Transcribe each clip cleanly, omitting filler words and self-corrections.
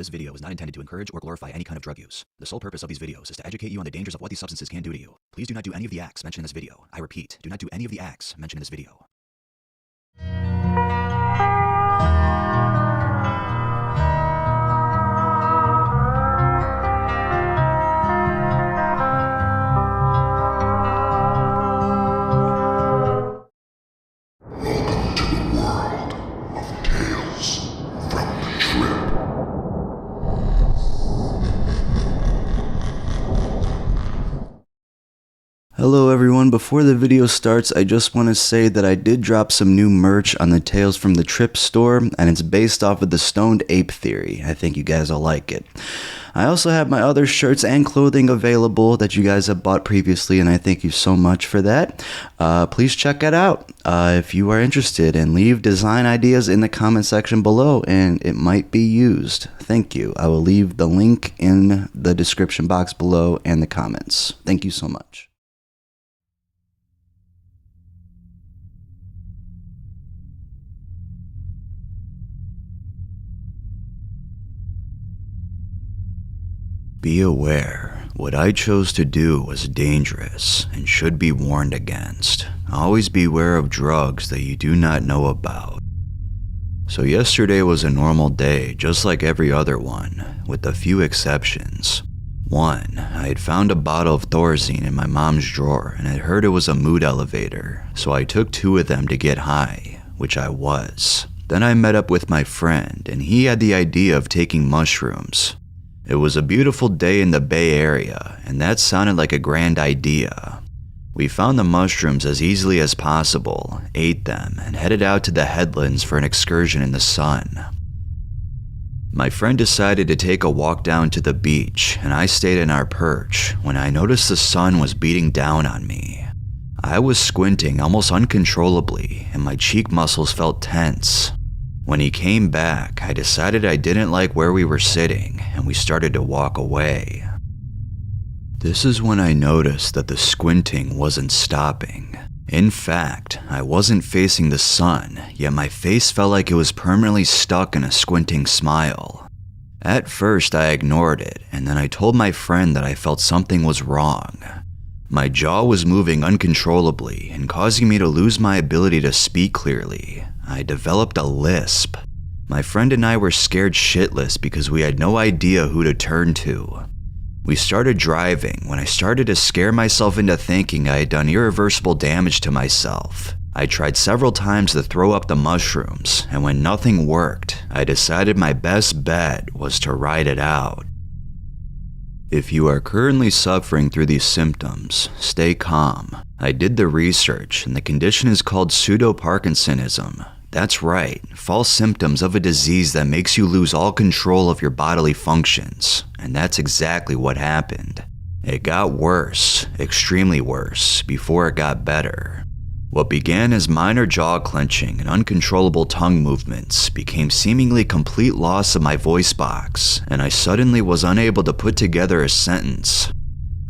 This video is not intended to encourage or glorify any kind of drug use. The sole purpose of these videos is to educate you on the dangers of what these substances can do to you. Please do not do any of the acts mentioned in this video. I repeat, do not do any of the acts mentioned in this video. Hello everyone, before the video starts, I just want to say that I did drop some new merch on the Tales from the Trip store, and it's based off of the Stoned Ape theory. I think you guys will like it. I also have my other shirts and clothing available that you guys have bought previously, and I thank you so much for that. Please check it out if you are interested, and leave design ideas in the comment section below, and it might be used. Thank you. I will leave the link in the description box below and the comments. Thank you so much. Be aware, what I chose to do was dangerous and should be warned against. Always beware of drugs that you do not know about. So yesterday was a normal day, just like every other one, with a few exceptions. One, I had found a bottle of Thorazine in my mom's drawer and had heard it was a mood elevator, so I took 2 of them to get high, which I was. Then I met up with my friend, and he had the idea of taking mushrooms. It was a beautiful day in the Bay Area, and that sounded like a grand idea. We found the mushrooms as easily as possible, ate them, and headed out to the headlands for an excursion in the sun. My friend decided to take a walk down to the beach, and I stayed in our perch when I noticed the sun was beating down on me. I was squinting almost uncontrollably, and my cheek muscles felt tense. When he came back, I decided I didn't like where we were sitting, and we started to walk away. This is when I noticed that the squinting wasn't stopping. In fact, I wasn't facing the sun, yet my face felt like it was permanently stuck in a squinting smile. At first, I ignored it, and then I told my friend that I felt something was wrong. My jaw was moving uncontrollably and causing me to lose my ability to speak clearly. I developed a lisp. My friend and I were scared shitless because we had no idea who to turn to. We started driving when I started to scare myself into thinking I had done irreversible damage to myself. I tried several times to throw up the mushrooms, and when nothing worked, I decided my best bet was to ride it out. If you are currently suffering through these symptoms, stay calm. I did the research, and the condition is called pseudo-Parkinsonism. That's right, false symptoms of a disease that makes you lose all control of your bodily functions, and that's exactly what happened. It got worse, extremely worse, before it got better. What began as minor jaw clenching and uncontrollable tongue movements became seemingly complete loss of my voice box, and I suddenly was unable to put together a sentence.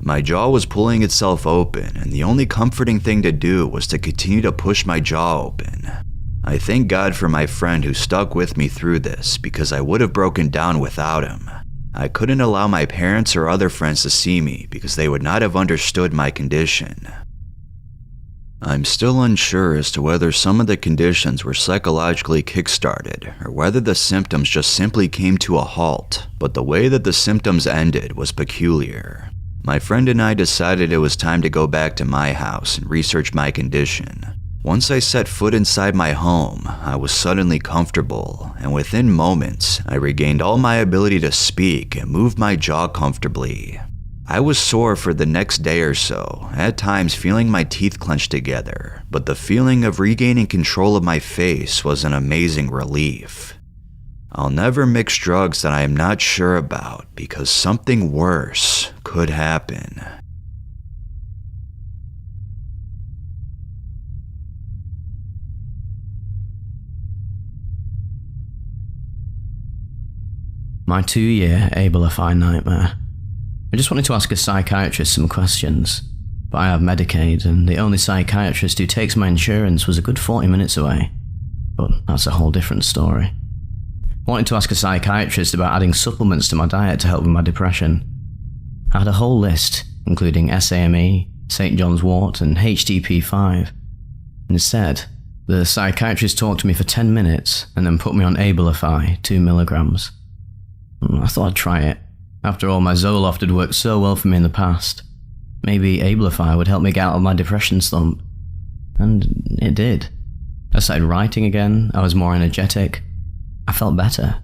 My jaw was pulling itself open, and the only comforting thing to do was to continue to push my jaw open. I thank God for my friend who stuck with me through this, because I would have broken down without him. I couldn't allow my parents or other friends to see me because they would not have understood my condition. I'm still unsure as to whether some of the conditions were psychologically kickstarted or whether the symptoms just simply came to a halt, but the way that the symptoms ended was peculiar. My friend and I decided it was time to go back to my house and research my condition. Once I set foot inside my home, I was suddenly comfortable, and within moments, I regained all my ability to speak and move my jaw comfortably. I was sore for the next day or so, at times feeling my teeth clenched together, but the feeling of regaining control of my face was an amazing relief. I'll never mix drugs that I am not sure about because something worse could happen. My 2-year Abilify nightmare. I just wanted to ask a psychiatrist some questions, but I have Medicaid, and the only psychiatrist who takes my insurance was a good 40 minutes away. But that's a whole different story. I wanted to ask a psychiatrist about adding supplements to my diet to help with my depression. I had a whole list, including SAMe, St. John's wort, and HTP5. Instead, the psychiatrist talked to me for 10 minutes and then put me on Abilify, 2 milligrams. I thought I'd try it. After all, my Zoloft had worked so well for me in the past. Maybe Abilify would help me get out of my depression slump. And it did. I started writing again, I was more energetic. I felt better.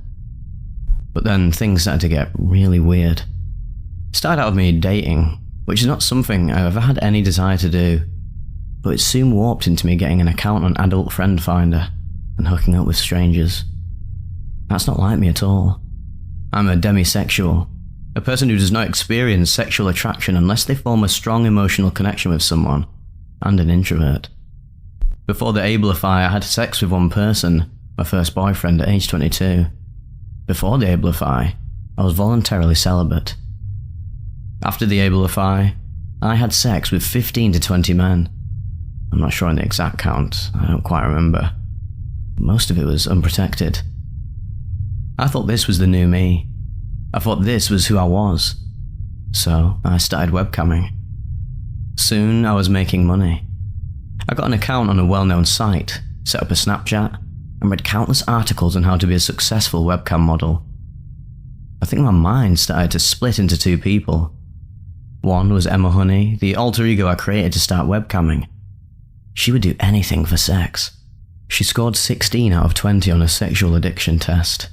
But then things started to get really weird. It started out with me dating, which is not something I've ever had any desire to do. But it soon warped into me getting an account on Adult Friend Finder and hooking up with strangers. That's not like me at all. I'm a demisexual, a person who does not experience sexual attraction unless they form a strong emotional connection with someone, and an introvert. Before the Abilify, I had sex with one person, my first boyfriend at age 22. Before the Abilify, I was voluntarily celibate. After the Abilify, I had sex with 15 to 20 men. I'm not sure on the exact count, I don't quite remember. Most of it was unprotected. I thought this was the new me. I thought this was who I was. So I started webcamming. Soon I was making money. I got an account on a well-known site, set up a Snapchat, and read countless articles on how to be a successful webcam model. I think my mind started to split into two people. One was Emma Honey, the alter ego I created to start webcamming. She would do anything for sex. She scored 16 out of 20 on a sexual addiction test.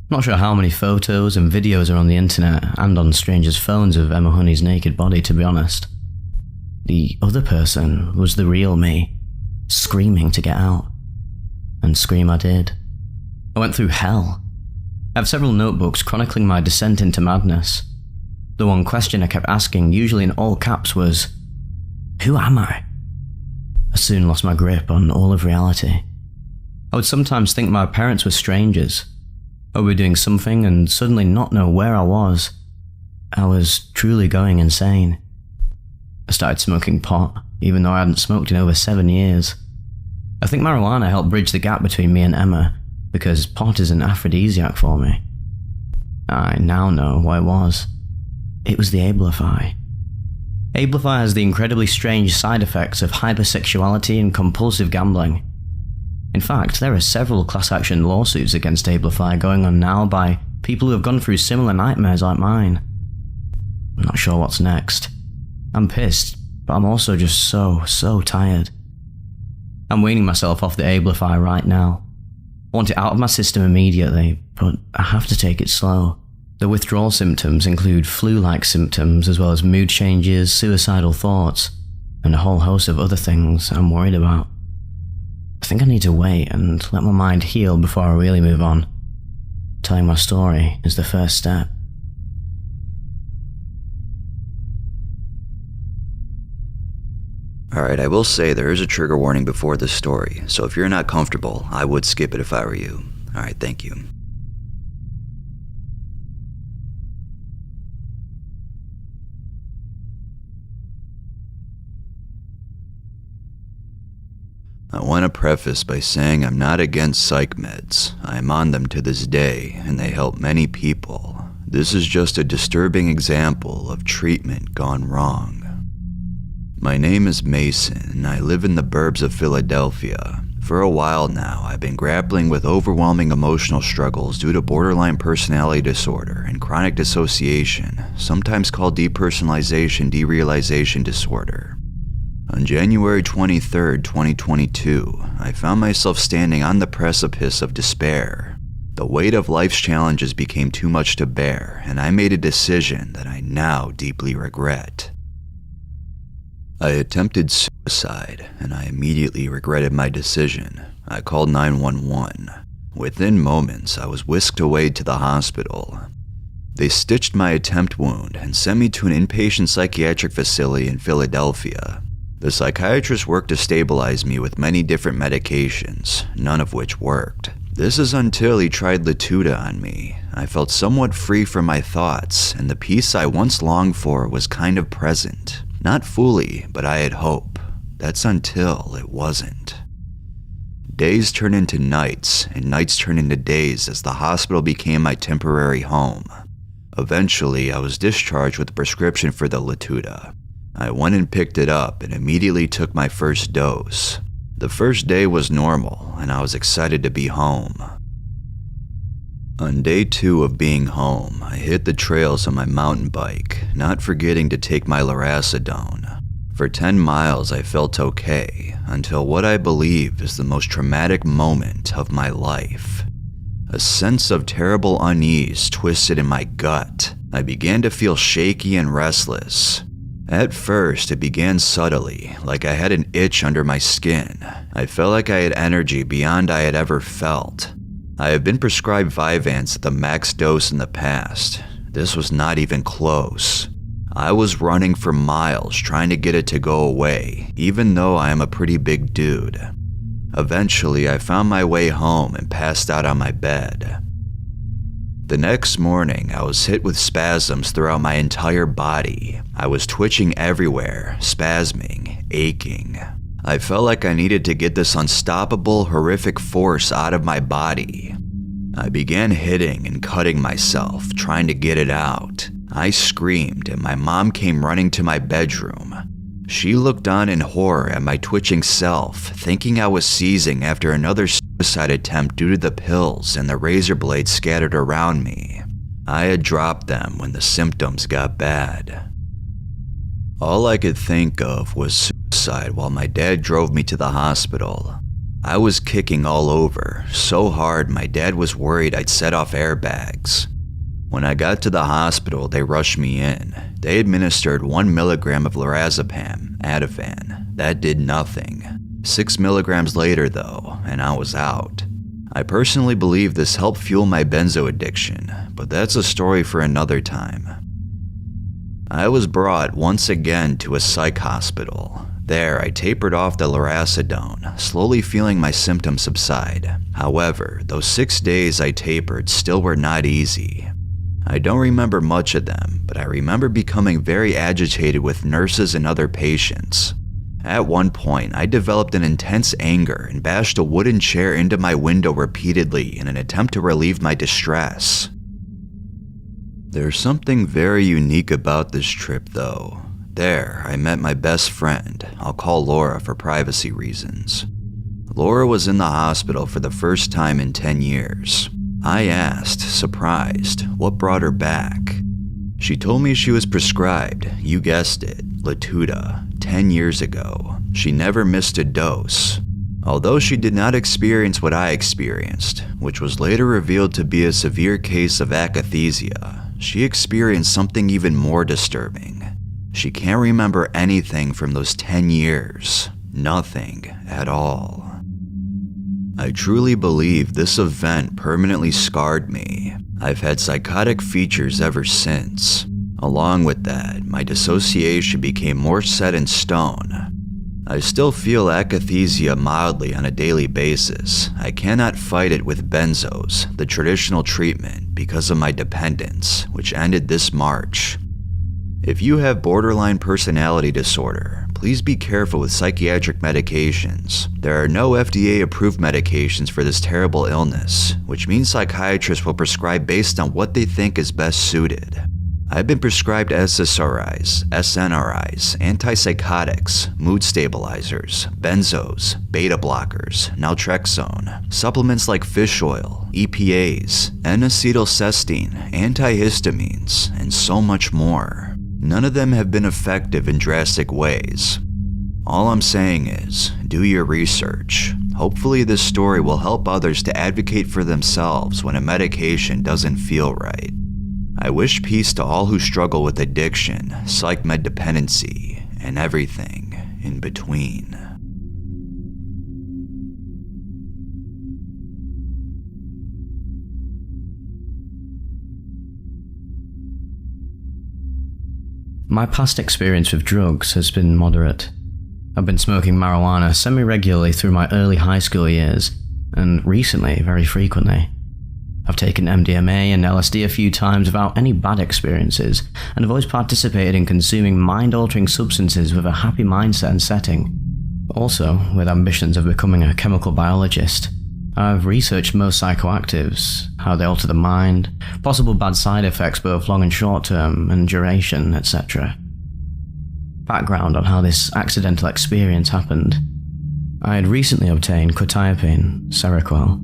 Not sure how many photos and videos are on the internet and on strangers' phones of Emma Honey's naked body, to be honest. The other person was the real me, screaming to get out. And scream I did. I went through hell. I have several notebooks chronicling my descent into madness. The one question I kept asking, usually in all caps, was, who am I? I soon lost my grip on all of reality. I would sometimes think my parents were strangers. I would be doing something and suddenly not know where I was. I was truly going insane. I started smoking pot, even though I hadn't smoked in over 7 years. I think marijuana helped bridge the gap between me and Emma, because pot is an aphrodisiac for me. I now know what it was. It was the Abilify. Abilify has the incredibly strange side effects of hypersexuality and compulsive gambling. In fact, there are several class action lawsuits against Abilify going on now by people who have gone through similar nightmares like mine. I'm not sure what's next. I'm pissed, but I'm also just so tired. I'm weaning myself off the Abilify right now. I want it out of my system immediately, but I have to take it slow. The withdrawal symptoms include flu-like symptoms as well as mood changes, suicidal thoughts, and a whole host of other things I'm worried about. I think I need to wait and let my mind heal before I really move on. Telling my story is the first step. Alright, I will say there is a trigger warning before this story, so if you're not comfortable, I would skip it if I were you. Alright, thank you. I want to preface by saying I'm not against psych meds. I am on them to this day, and they help many people. This is just a disturbing example of treatment gone wrong. My name is Mason, and I live in the burbs of Philadelphia. For a while now, I've been grappling with overwhelming emotional struggles due to borderline personality disorder and chronic dissociation, sometimes called depersonalization-derealization disorder. On January 23, 2022, I found myself standing on the precipice of despair. The weight of life's challenges became too much to bear, and I made a decision that I now deeply regret. I attempted suicide, and I immediately regretted my decision. I called 911. Within moments, I was whisked away to the hospital. They stitched my attempt wound and sent me to an inpatient psychiatric facility in Philadelphia. The psychiatrist worked to stabilize me with many different medications, none of which worked. This is until he tried Latuda on me. I felt somewhat free from my thoughts, and the peace I once longed for was kind of present. Not fully, but I had hope. That's until it wasn't. Days turned into nights, and nights turned into days as the hospital became my temporary home. Eventually, I was discharged with a prescription for the Latuda. I went and picked it up and immediately took my first dose. The first day was normal, and I was excited to be home. On day 2 of being home, I hit the trails on my mountain bike, not forgetting to take my lorazepam. For 10 miles I felt okay, until what I believe is the most traumatic moment of my life. A sense of terrible unease twisted in my gut. I began to feel shaky and restless. At first, it began subtly, like I had an itch under my skin. I felt like I had energy beyond I had ever felt. I have been prescribed Vyvanse at the max dose in the past. This was not even close. I was running for miles trying to get it to go away, even though I am a pretty big dude. Eventually, I found my way home and passed out on my bed. The next morning, I was hit with spasms throughout my entire body. I was twitching everywhere, spasming, aching. I felt like I needed to get this unstoppable, horrific force out of my body. I began hitting and cutting myself, trying to get it out. I screamed, and my mom came running to my bedroom. She looked on in horror at my twitching self, thinking I was seizing after another suicide attempt due to the pills and the razor blades scattered around me. I had dropped them when the symptoms got bad. All I could think of was suicide while my dad drove me to the hospital. I was kicking all over, so hard my dad was worried I'd set off airbags. When I got to the hospital, they rushed me in. They administered 1 milligram of lorazepam, Ativan. That did nothing. 6 milligrams later though, and I was out. I personally believe this helped fuel my benzo addiction, but that's a story for another time. I was brought once again to a psych hospital. There, I tapered off the lorazepam, slowly feeling my symptoms subside. However, those 6 days I tapered still were not easy. I don't remember much of them, but I remember becoming very agitated with nurses and other patients. At one point, I developed an intense anger and bashed a wooden chair into my window repeatedly in an attempt to relieve my distress. There's something very unique about this trip though. There, I met my best friend. I'll call Laura for privacy reasons. Laura was in the hospital for the first time in 10 years. I asked, surprised, what brought her back. She told me she was prescribed, you guessed it, Latuda, 10 years ago. She never missed a dose. Although she did not experience what I experienced, which was later revealed to be a severe case of akathisia, she experienced something even more disturbing. She can't remember anything from those 10 years. Nothing at all. I truly believe this event permanently scarred me. I've had psychotic features ever since. Along with that, my dissociation became more set in stone. I still feel akathisia mildly on a daily basis. I cannot fight it with benzos, the traditional treatment, because of my dependence, which ended this March. If you have borderline personality disorder, please be careful with psychiatric medications. There are no FDA-approved medications for this terrible illness, which means psychiatrists will prescribe based on what they think is best suited. I've been prescribed SSRIs, SNRIs, antipsychotics, mood stabilizers, benzos, beta blockers, naltrexone, supplements like fish oil, EPAs, N-acetylcysteine, antihistamines, and so much more. None of them have been effective in drastic ways. All I'm saying is, do your research. Hopefully this story will help others to advocate for themselves when a medication doesn't feel right. I wish peace to all who struggle with addiction, psych med dependency, and everything in between. My past experience with drugs has been moderate. I've been smoking marijuana semi-regularly through my early high school years, and recently, very frequently. I've taken MDMA and LSD a few times without any bad experiences, and have always participated in consuming mind-altering substances with a happy mindset and setting. Also, with ambitions of becoming a chemical biologist, I've researched most psychoactives, how they alter the mind, possible bad side effects both long and short term, and duration, etc. Background on how this accidental experience happened. I had recently obtained quetiapine, Seroquel.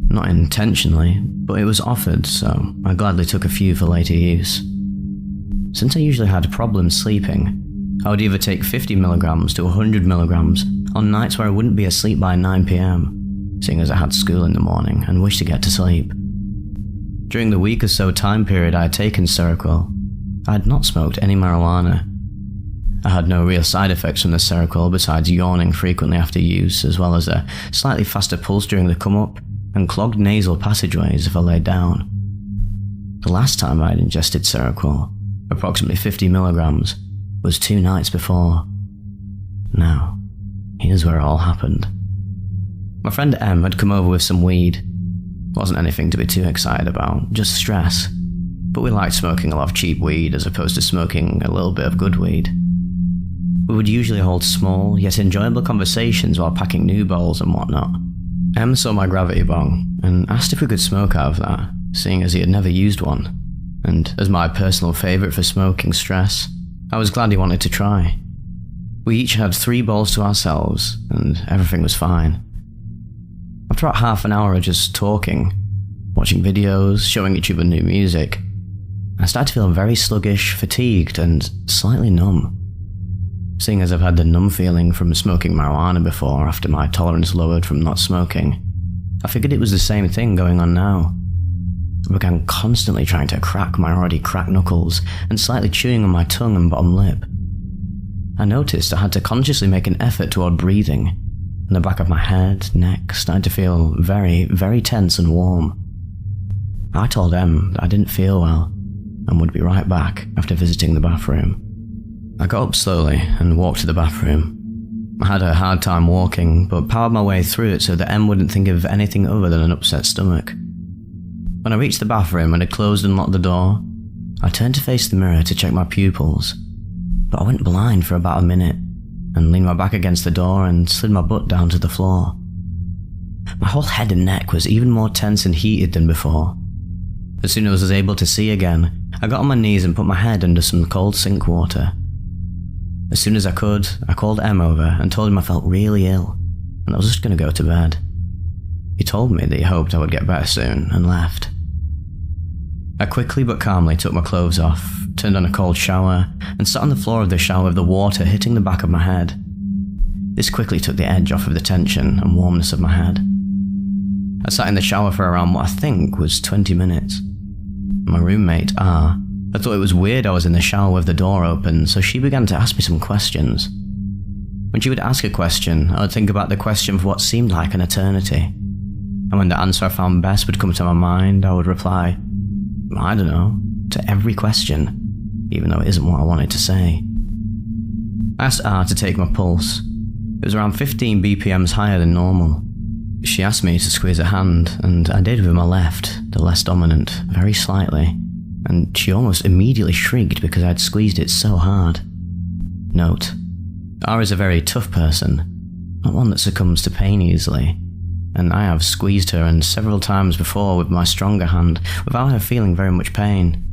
Not intentionally, but it was offered, so I gladly took a few for later use. Since I usually had problems sleeping, I would either take 50 mg to 100 mg on nights where I wouldn't be asleep by 9 PM, seeing as I had school in the morning and wished to get to sleep. During the week or so time period I had taken Seroquel, I had not smoked any marijuana. I had no real side effects from the Seroquel besides yawning frequently after use, as well as a slightly faster pulse during the come-up and clogged nasal passageways if I lay down. The last time I had ingested Seroquel, approximately 50 mg, was 2 nights before. Now, here's where it all happened. My friend M had come over with some weed. Wasn't anything to be too excited about, just stress. But we liked smoking a lot of cheap weed as opposed to smoking a little bit of good weed. We would usually hold small, yet enjoyable conversations while packing new bowls and whatnot. M saw my gravity bong and asked if we could smoke out of that, seeing as he had never used one. And as my personal favourite for smoking stress, I was glad he wanted to try. We each had 3 bowls to ourselves, and everything was fine. After about half an hour of just talking, watching videos, showing each other new music, I started to feel very sluggish, fatigued, and slightly numb. Seeing as I've had the numb feeling from smoking marijuana before after my tolerance lowered from not smoking, I figured it was the same thing going on now. I began constantly trying to crack my already cracked knuckles and slightly chewing on my tongue and bottom lip. I noticed I had to consciously make an effort toward breathing, and the back of my head, neck started to feel very, very tense and warm. I told M that I didn't feel well and would be right back after visiting the bathroom. I got up slowly and walked to the bathroom. I had a hard time walking, but powered my way through it so that M wouldn't think of anything other than an upset stomach. When I reached the bathroom and had closed and locked the door, I turned to face the mirror to check my pupils, but I went blind for about a minute and leaned my back against the door and slid my butt down to the floor. My whole head and neck was even more tense and heated than before. As soon as I was able to see again, I got on my knees and put my head under some cold sink water. As soon as I could, I called M over and told him I felt really ill and I was just going to go to bed. He told me that he hoped I would get better soon and left. I quickly but calmly took my clothes off, turned on a cold shower, and sat on the floor of the shower with the water hitting the back of my head. This quickly took the edge off of the tension and warmness of my head. I sat in the shower for around what I think was 20 minutes. My roommate, R, I thought it was weird I was in the shower with the door open, so she began to ask me some questions. When she would ask a question, I would think about the question for what seemed like an eternity. And when the answer I found best would come to my mind, I would reply, I don't know, to every question, even though it isn't what I wanted to say. I asked R to take my pulse. It was around 15 BPMs higher than normal. She asked me to squeeze her hand, and I did with my left, the less dominant, very slightly, and she almost immediately shrieked because I'd squeezed it so hard. Note, R is a very tough person, not one that succumbs to pain easily, and I have squeezed her and several times before with my stronger hand without her feeling very much pain.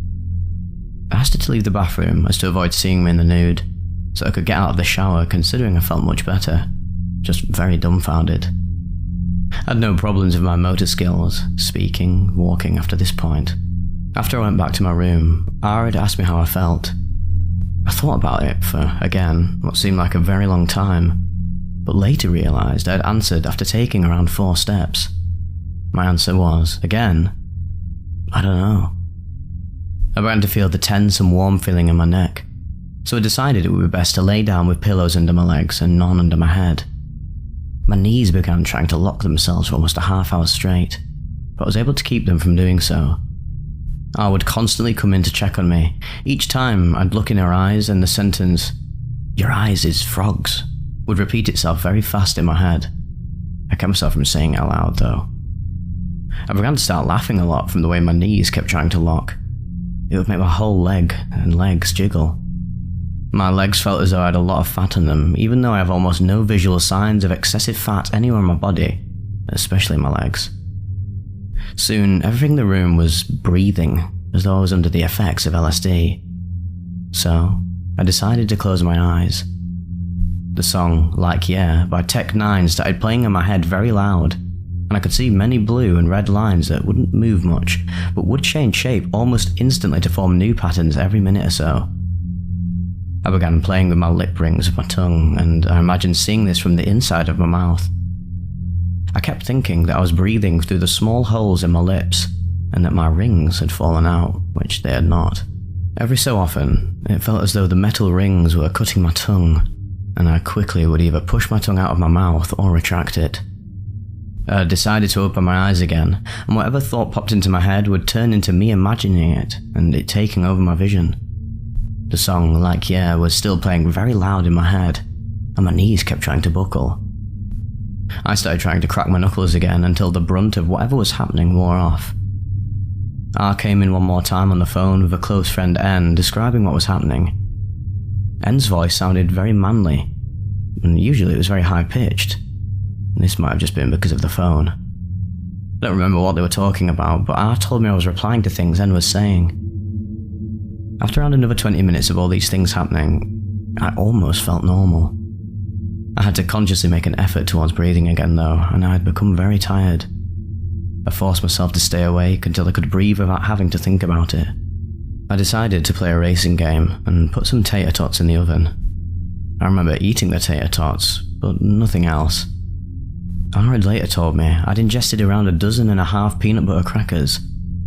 I asked her to leave the bathroom as to avoid seeing me in the nude, so I could get out of the shower considering I felt much better, just very dumbfounded. I had no problems with my motor skills, speaking, walking after this point. After I went back to my room, R had asked me how I felt. I thought about it for, again, what seemed like a very long time, but later realised I had answered after taking around 4 steps. My answer was, again, I don't know. I began to feel the tense and warm feeling in my neck, so I decided it would be best to lay down with pillows under my legs and none under my head. My knees began trying to lock themselves for almost a half hour straight, but I was able to keep them from doing so. I would constantly come in to check on me. Each time I'd look in her eyes and the sentence, "Your eyes is frogs," would repeat itself very fast in my head. I kept myself from saying it out loud though. I began to start laughing a lot from the way my knees kept trying to lock. It would make my whole leg and legs jiggle. My legs felt as though I had a lot of fat on them, even though I have almost no visual signs of excessive fat anywhere on my body, especially my legs. Soon, everything in the room was breathing, as though I was under the effects of LSD. So, I decided to close my eyes. The song Like Yeah by Tech 9 started playing in my head very loud, and I could see many blue and red lines that wouldn't move much, but would change shape almost instantly to form new patterns every minute or so. I began playing with my lip rings of my tongue, and I imagined seeing this from the inside of my mouth. I kept thinking that I was breathing through the small holes in my lips, and that my rings had fallen out, which they had not. Every so often, it felt as though the metal rings were cutting my tongue, and I quickly would either push my tongue out of my mouth or retract it. I decided to open my eyes again, and whatever thought popped into my head would turn into me imagining it, and it taking over my vision. The song Like Yeah was still playing very loud in my head, and my knees kept trying to buckle. I started trying to crack my knuckles again until the brunt of whatever was happening wore off. R came in one more time on the phone with a close friend N describing what was happening. N's voice sounded very manly, and usually it was very high-pitched. This might have just been because of the phone. I don't remember what they were talking about, but R told me I was replying to things N was saying. After around another 20 minutes of all these things happening, I almost felt normal. I had to consciously make an effort towards breathing again though, and I had become very tired. I forced myself to stay awake until I could breathe without having to think about it. I decided to play a racing game and put some tater tots in the oven. I remember eating the tater tots, but nothing else. R had later told me I'd ingested around 12 peanut butter crackers,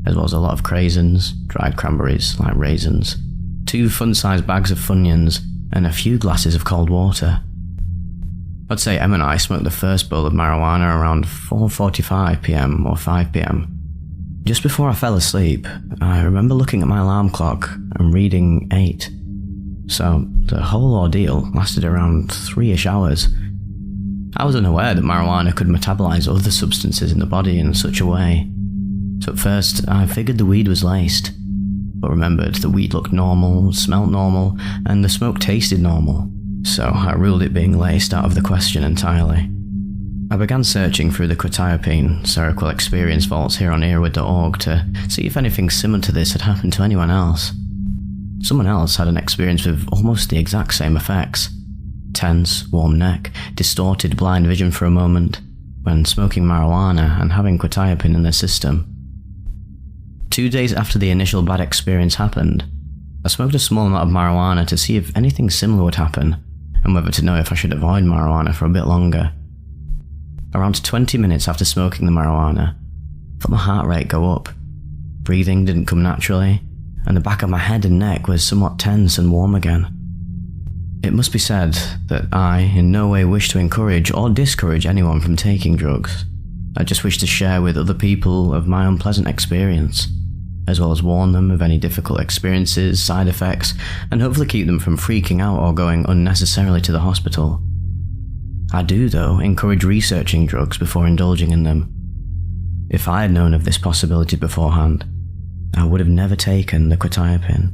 as well as a lot of craisins, dried cranberries like raisins, 2 fun-sized bags of Funyuns, and a few glasses of cold water. I'd say Em and I smoked the first bowl of marijuana around 4:45 PM or 5 PM. Just before I fell asleep, I remember looking at my alarm clock and reading 8. So the whole ordeal lasted around 3-ish hours. I was unaware that marijuana could metabolize other substances in the body in such a way. So at first, I figured the weed was laced, but remembered the weed looked normal, smelled normal, and the smoke tasted normal, so I ruled it being laced out of the question entirely. I began searching through the quetiapine Seroquel experience vaults here on earwid.org to see if anything similar to this had happened to anyone else. Someone else had an experience with almost the exact same effects. Tense, warm neck, distorted blind vision for a moment, when smoking marijuana and having quetiapine in their system. 2 days after the initial bad experience happened, I smoked a small amount of marijuana to see if anything similar would happen, and whether to know if I should avoid marijuana for a bit longer. Around 20 minutes after smoking the marijuana, I felt my heart rate go up. Breathing didn't come naturally, and the back of my head and neck was somewhat tense and warm again. It must be said that I in no way wish to encourage or discourage anyone from taking drugs. I just wish to share with other people of my unpleasant experience, as well as warn them of any difficult experiences, side effects, and hopefully keep them from freaking out or going unnecessarily to the hospital. I do, though, encourage researching drugs before indulging in them. If I had known of this possibility beforehand, I would have never taken the quetiapine.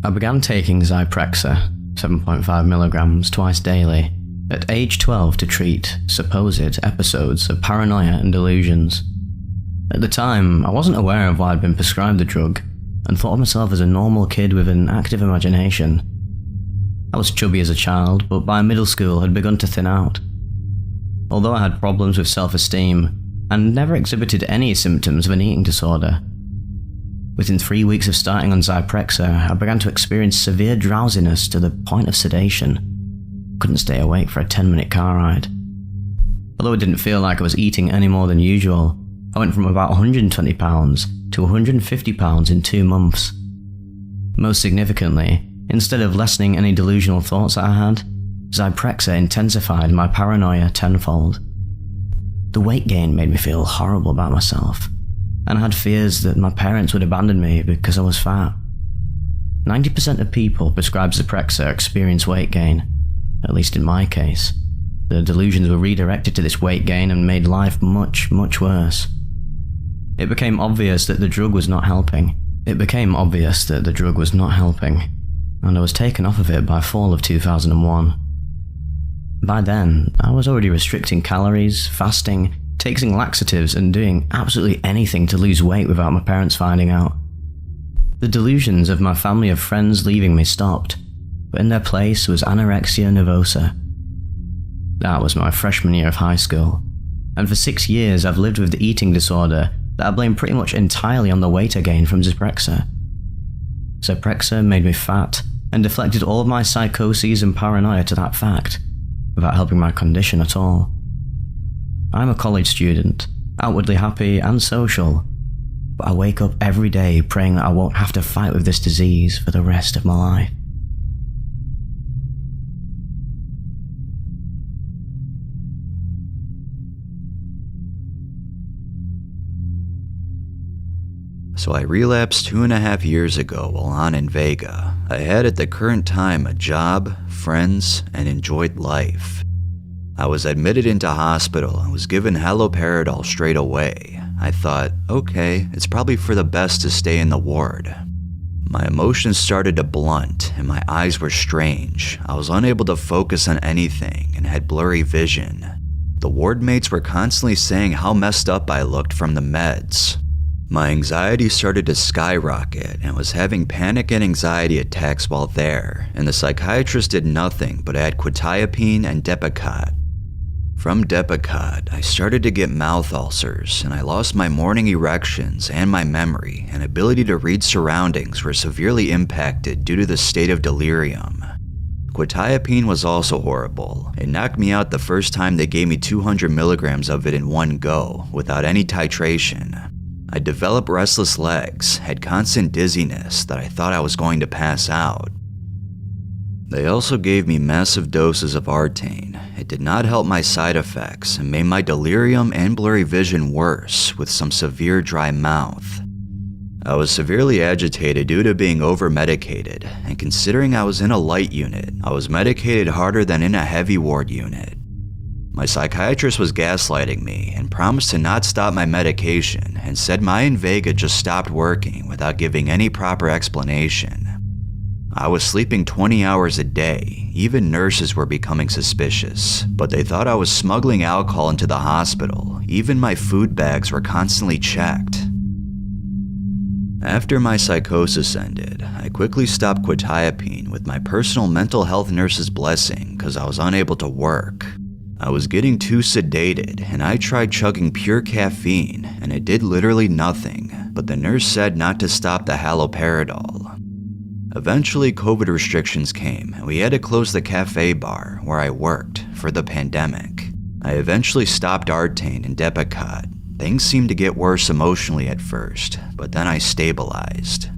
I began taking Zyprexa, 7.5 milligrams twice daily, at age 12 to treat supposed episodes of paranoia and delusions. At the time, I wasn't aware of why I'd been prescribed the drug, and thought of myself as a normal kid with an active imagination. I was chubby as a child, but by middle school had begun to thin out. Although I had problems with self-esteem, and never exhibited any symptoms of an eating disorder. Within 3 weeks of starting on Zyprexa, I began to experience severe drowsiness to the point of sedation. Couldn't stay awake for a 10-minute car ride. Although it didn't feel like I was eating any more than usual, I went from about 120 pounds to 150 pounds in 2 months. Most significantly, instead of lessening any delusional thoughts that I had, Zyprexa intensified my paranoia tenfold. The weight gain made me feel horrible about myself, and I had fears that my parents would abandon me because I was fat. 90% of people prescribed Zyprexa experience weight gain, at least in my case. The delusions were redirected to this weight gain and made life much, much worse. It became obvious that the drug was not helping. And I was taken off of it by fall of 2001. By then, I was already restricting calories, fasting, taking laxatives, and doing absolutely anything to lose weight without my parents finding out. The delusions of my family of friends leaving me stopped, but in their place was anorexia nervosa. That was my freshman year of high school, and for 6 years I've lived with the eating disorder that I blame pretty much entirely on the weight I gained from Zyprexa. Zyprexa made me fat and deflected all of my psychoses and paranoia to that fact, without helping my condition at all. I'm a college student, outwardly happy and social, but I wake up every day praying that I won't have to fight with this disease for the rest of my life. So I relapsed 2.5 years ago while on in Vega. I had at the current time a job, friends, and enjoyed life. I was admitted into hospital and was given haloperidol straight away. I thought, okay, it's probably for the best to stay in the ward. My emotions started to blunt and my eyes were strange. I was unable to focus on anything and had blurry vision. The ward mates were constantly saying how messed up I looked from the meds. My anxiety started to skyrocket and was having panic and anxiety attacks while there, and the psychiatrist did nothing but add quetiapine and Depakote. From Depakote, I started to get mouth ulcers, and I lost my morning erections and my memory and ability to read surroundings were severely impacted due to the state of delirium. Quetiapine was also horrible. It knocked me out the first time they gave me 200 milligrams of it in one go, without any titration. I developed restless legs, had constant dizziness that I thought I was going to pass out. They also gave me massive doses of Artane. It did not help my side effects and made my delirium and blurry vision worse with some severe dry mouth. I was severely agitated due to being over-medicated, and considering I was in a light unit, I was medicated harder than in a heavy ward unit. My psychiatrist was gaslighting me and promised to not stop my medication and said my Invega just stopped working without giving any proper explanation. I was sleeping 20 hours a day. Even nurses were becoming suspicious, but they thought I was smuggling alcohol into the hospital. Even my food bags were constantly checked. After my psychosis ended, I quickly stopped quetiapine with my personal mental health nurse's blessing because I was unable to work. I was getting too sedated, and I tried chugging pure caffeine, and it did literally nothing, but the nurse said not to stop the haloperidol. Eventually, COVID restrictions came, and we had to close the cafe bar where I worked for the pandemic. I eventually stopped Artane and Depakote. Things seemed to get worse emotionally at first, but then I stabilized.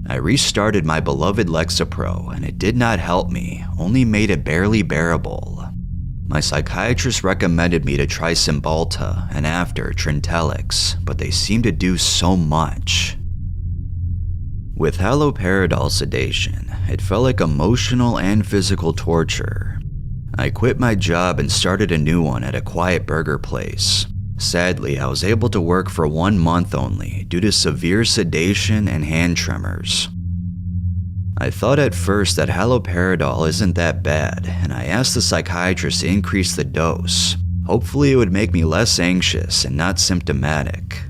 I restarted my beloved Lexapro, and it did not help me, only made it barely bearable. My psychiatrist recommended me to try Cymbalta and after Trintellix, but they seemed to do so much. With haloperidol sedation, it felt like emotional and physical torture. I quit my job and started a new one at a quiet burger place. Sadly, I was able to work for 1 month only due to severe sedation and hand tremors. I thought at first that haloperidol isn't that bad, and I asked the psychiatrist to increase the dose. Hopefully it would make me less anxious and not symptomatic.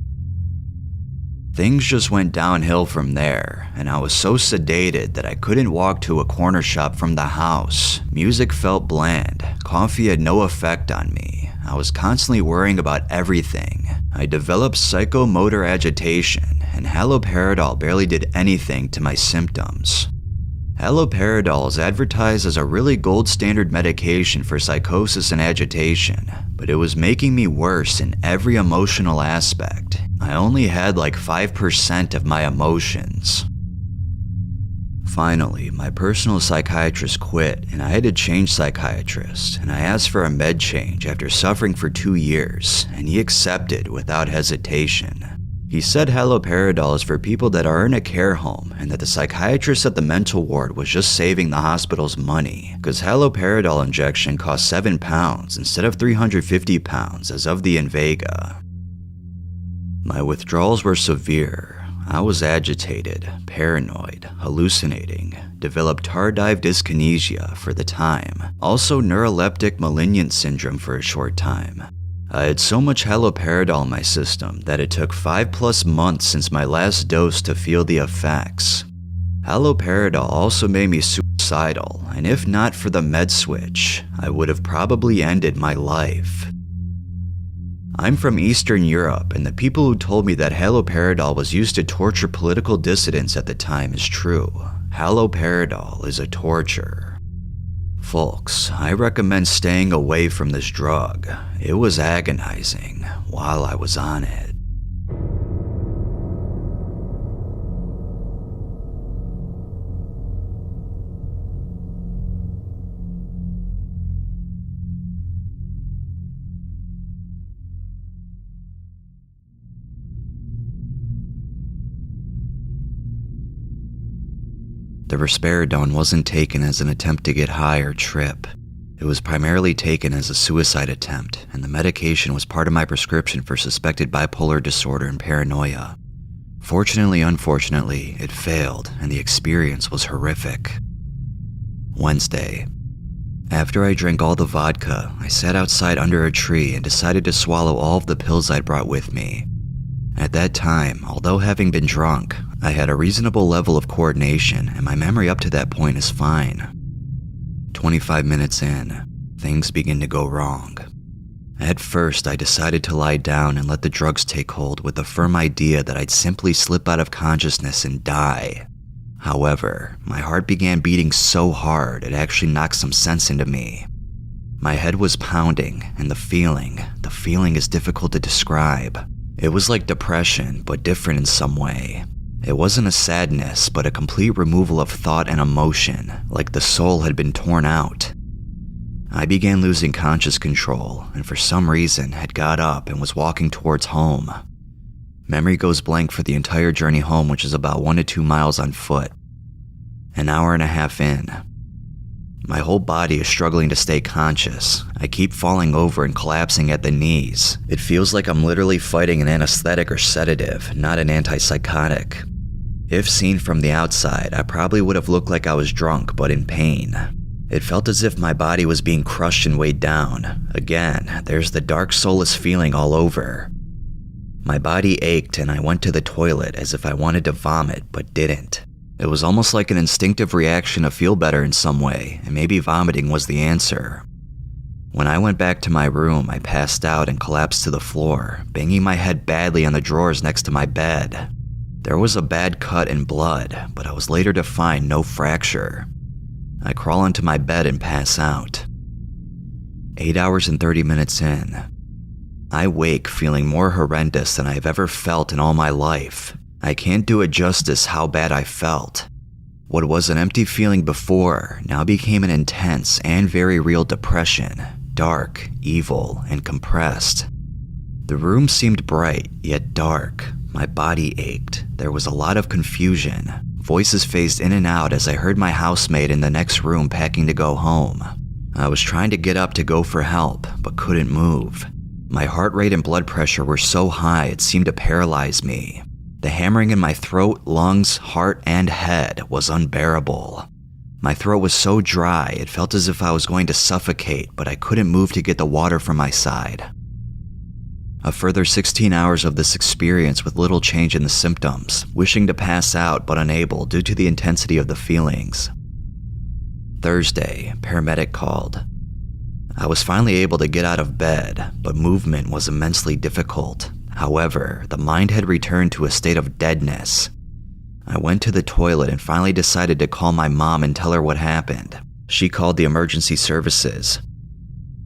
Things just went downhill from there, and I was so sedated that I couldn't walk to a corner shop from the house. Music felt bland. Coffee had no effect on me. I was constantly worrying about everything. I developed psychomotor agitation, and haloperidol barely did anything to my symptoms. Haloperidol is advertised as a really gold standard medication for psychosis and agitation, but it was making me worse in every emotional aspect. I only had like 5% of my emotions. Finally, my personal psychiatrist quit and I had to change psychiatrists, and I asked for a med change after suffering for 2 years, and he accepted without hesitation. He said haloperidol is for people that are in a care home and that the psychiatrist at the mental ward was just saving the hospital's money because haloperidol injection cost 7 pounds instead of 350 pounds as of the Invega. My withdrawals were severe. I was agitated, paranoid, hallucinating, developed tardive dyskinesia for the time, also neuroleptic malignant syndrome for a short time. I had so much haloperidol in my system that it took 5+ months since my last dose to feel the effects. Haloperidol also made me suicidal, and if not for the med switch, I would have probably ended my life. I'm from Eastern Europe, and the people who told me that haloperidol was used to torture political dissidents at the time is true. Haloperidol is a torture. Folks, I recommend staying away from this drug. It was agonizing while I was on it. The risperidone wasn't taken as an attempt to get high or trip. It was primarily taken as a suicide attempt, and the medication was part of my prescription for suspected bipolar disorder and paranoia. Fortunately, unfortunately, it failed, and the experience was horrific. Wednesday. After I drank all the vodka, I sat outside under a tree and decided to swallow all of the pills I'd brought with me. At that time, although having been drunk, I had a reasonable level of coordination and my memory up to that point is fine. 25 minutes in, things begin to go wrong. At first, I decided to lie down and let the drugs take hold with the firm idea that I'd simply slip out of consciousness and die. However, my heart began beating so hard it actually knocked some sense into me. My head was pounding, and the feeling is difficult to describe. It was like depression, but different in some way. It wasn't a sadness, but a complete removal of thought and emotion, like the soul had been torn out. I began losing conscious control, and for some reason had got up and was walking towards home. Memory goes blank for the entire journey home, which is about 1 to 2 miles on foot. An hour and a half in. My whole body is struggling to stay conscious. I keep falling over and collapsing at the knees. It feels like I'm literally fighting an anesthetic or sedative, not an antipsychotic. If seen from the outside, I probably would have looked like I was drunk, but in pain. It felt as if my body was being crushed and weighed down. Again, there's the dark, soulless feeling all over. My body ached and I went to the toilet as if I wanted to vomit, but didn't. It was almost like an instinctive reaction to feel better in some way, and maybe vomiting was the answer. When I went back to my room, I passed out and collapsed to the floor, banging my head badly on the drawers next to my bed. There was a bad cut and blood, but I was later to find no fracture. I crawl into my bed and pass out. 8 hours and 30 minutes in. I wake feeling more horrendous than I've ever felt in all my life. I can't do it justice how bad I felt. What was an empty feeling before now became an intense and very real depression, dark, evil, and compressed. The room seemed bright, yet dark. My body ached. There was a lot of confusion. Voices phased in and out as I heard my housemate in the next room packing to go home. I was trying to get up to go for help, but couldn't move. My heart rate and blood pressure were so high it seemed to paralyze me. The hammering in my throat, lungs, heart, and head was unbearable. My throat was so dry it felt as if I was going to suffocate, but I couldn't move to get the water from my side. A further 16 hours of this experience with little change in the symptoms, wishing to pass out but unable due to the intensity of the feelings. Thursday, paramedic called. I was finally able to get out of bed, but movement was immensely difficult. However, the mind had returned to a state of deadness. I went to the toilet and finally decided to call my mom and tell her what happened. She called the emergency services.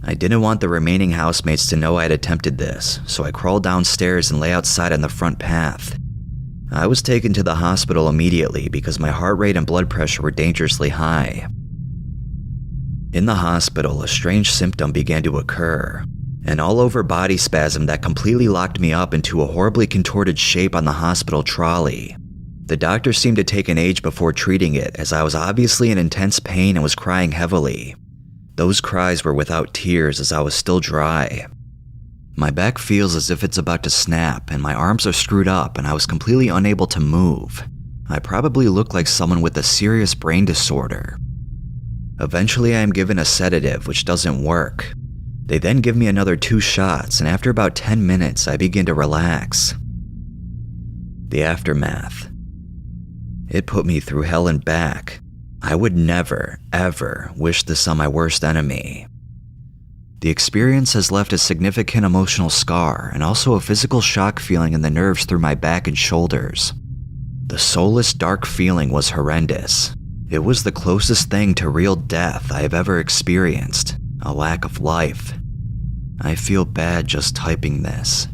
I didn't want the remaining housemates to know I had attempted this, so I crawled downstairs and lay outside on the front path. I was taken to the hospital immediately because my heart rate and blood pressure were dangerously high. In the hospital, a strange symptom began to occur. An all-over body spasm that completely locked me up into a horribly contorted shape on the hospital trolley. The doctor seemed to take an age before treating it, as I was obviously in intense pain and was crying heavily. Those cries were without tears, as I was still dry. My back feels as if it's about to snap, and my arms are screwed up, and I was completely unable to move. I probably look like someone with a serious brain disorder. Eventually I am given a sedative, which doesn't work. They then give me another 2 shots, and after about 10 minutes I begin to relax. The aftermath. It put me through hell and back. I would never, ever wish this on my worst enemy. The experience has left a significant emotional scar and also a physical shock feeling in the nerves through my back and shoulders. The soulless, dark feeling was horrendous. It was the closest thing to real death I have ever experienced, a lack of life. I feel bad just typing this.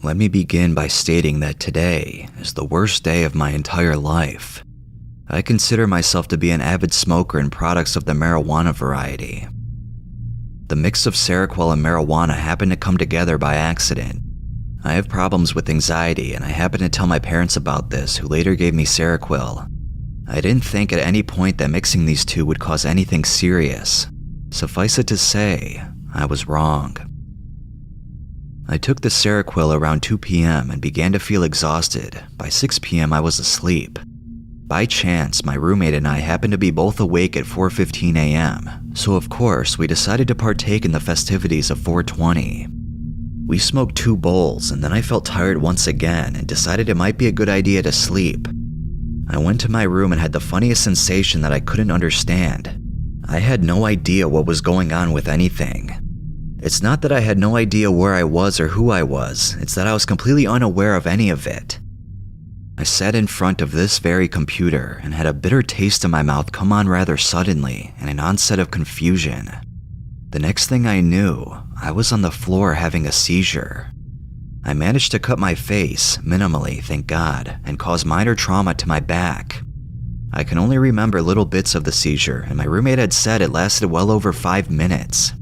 Let me begin by stating that today is the worst day of my entire life. I consider myself to be an avid smoker and products of the marijuana variety. The mix of Seroquel and marijuana happened to come together by accident. I have problems with anxiety, and I happened to tell my parents about this, who later gave me Seroquel. I didn't think at any point that mixing these two would cause anything serious. Suffice it to say, I was wrong. I took the Seroquel around 2 p.m. and began to feel exhausted. By 6 p.m. I was asleep. By chance, my roommate and I happened to be both awake at 4:15 a.m., so of course we decided to partake in the festivities of 420. We smoked 2 bowls, and then I felt tired once again and decided it might be a good idea to sleep. I went to my room and had the funniest sensation that I couldn't understand. I had no idea what was going on with anything. It's not that I had no idea where I was or who I was, it's that I was completely unaware of any of it. I sat in front of this very computer and had a bitter taste in my mouth come on rather suddenly and an onset of confusion. The next thing I knew, I was on the floor having a seizure. I managed to cut my face, minimally, thank God, and cause minor trauma to my back. I can only remember little bits of the seizure, and my roommate had said it lasted well over 5 minutes.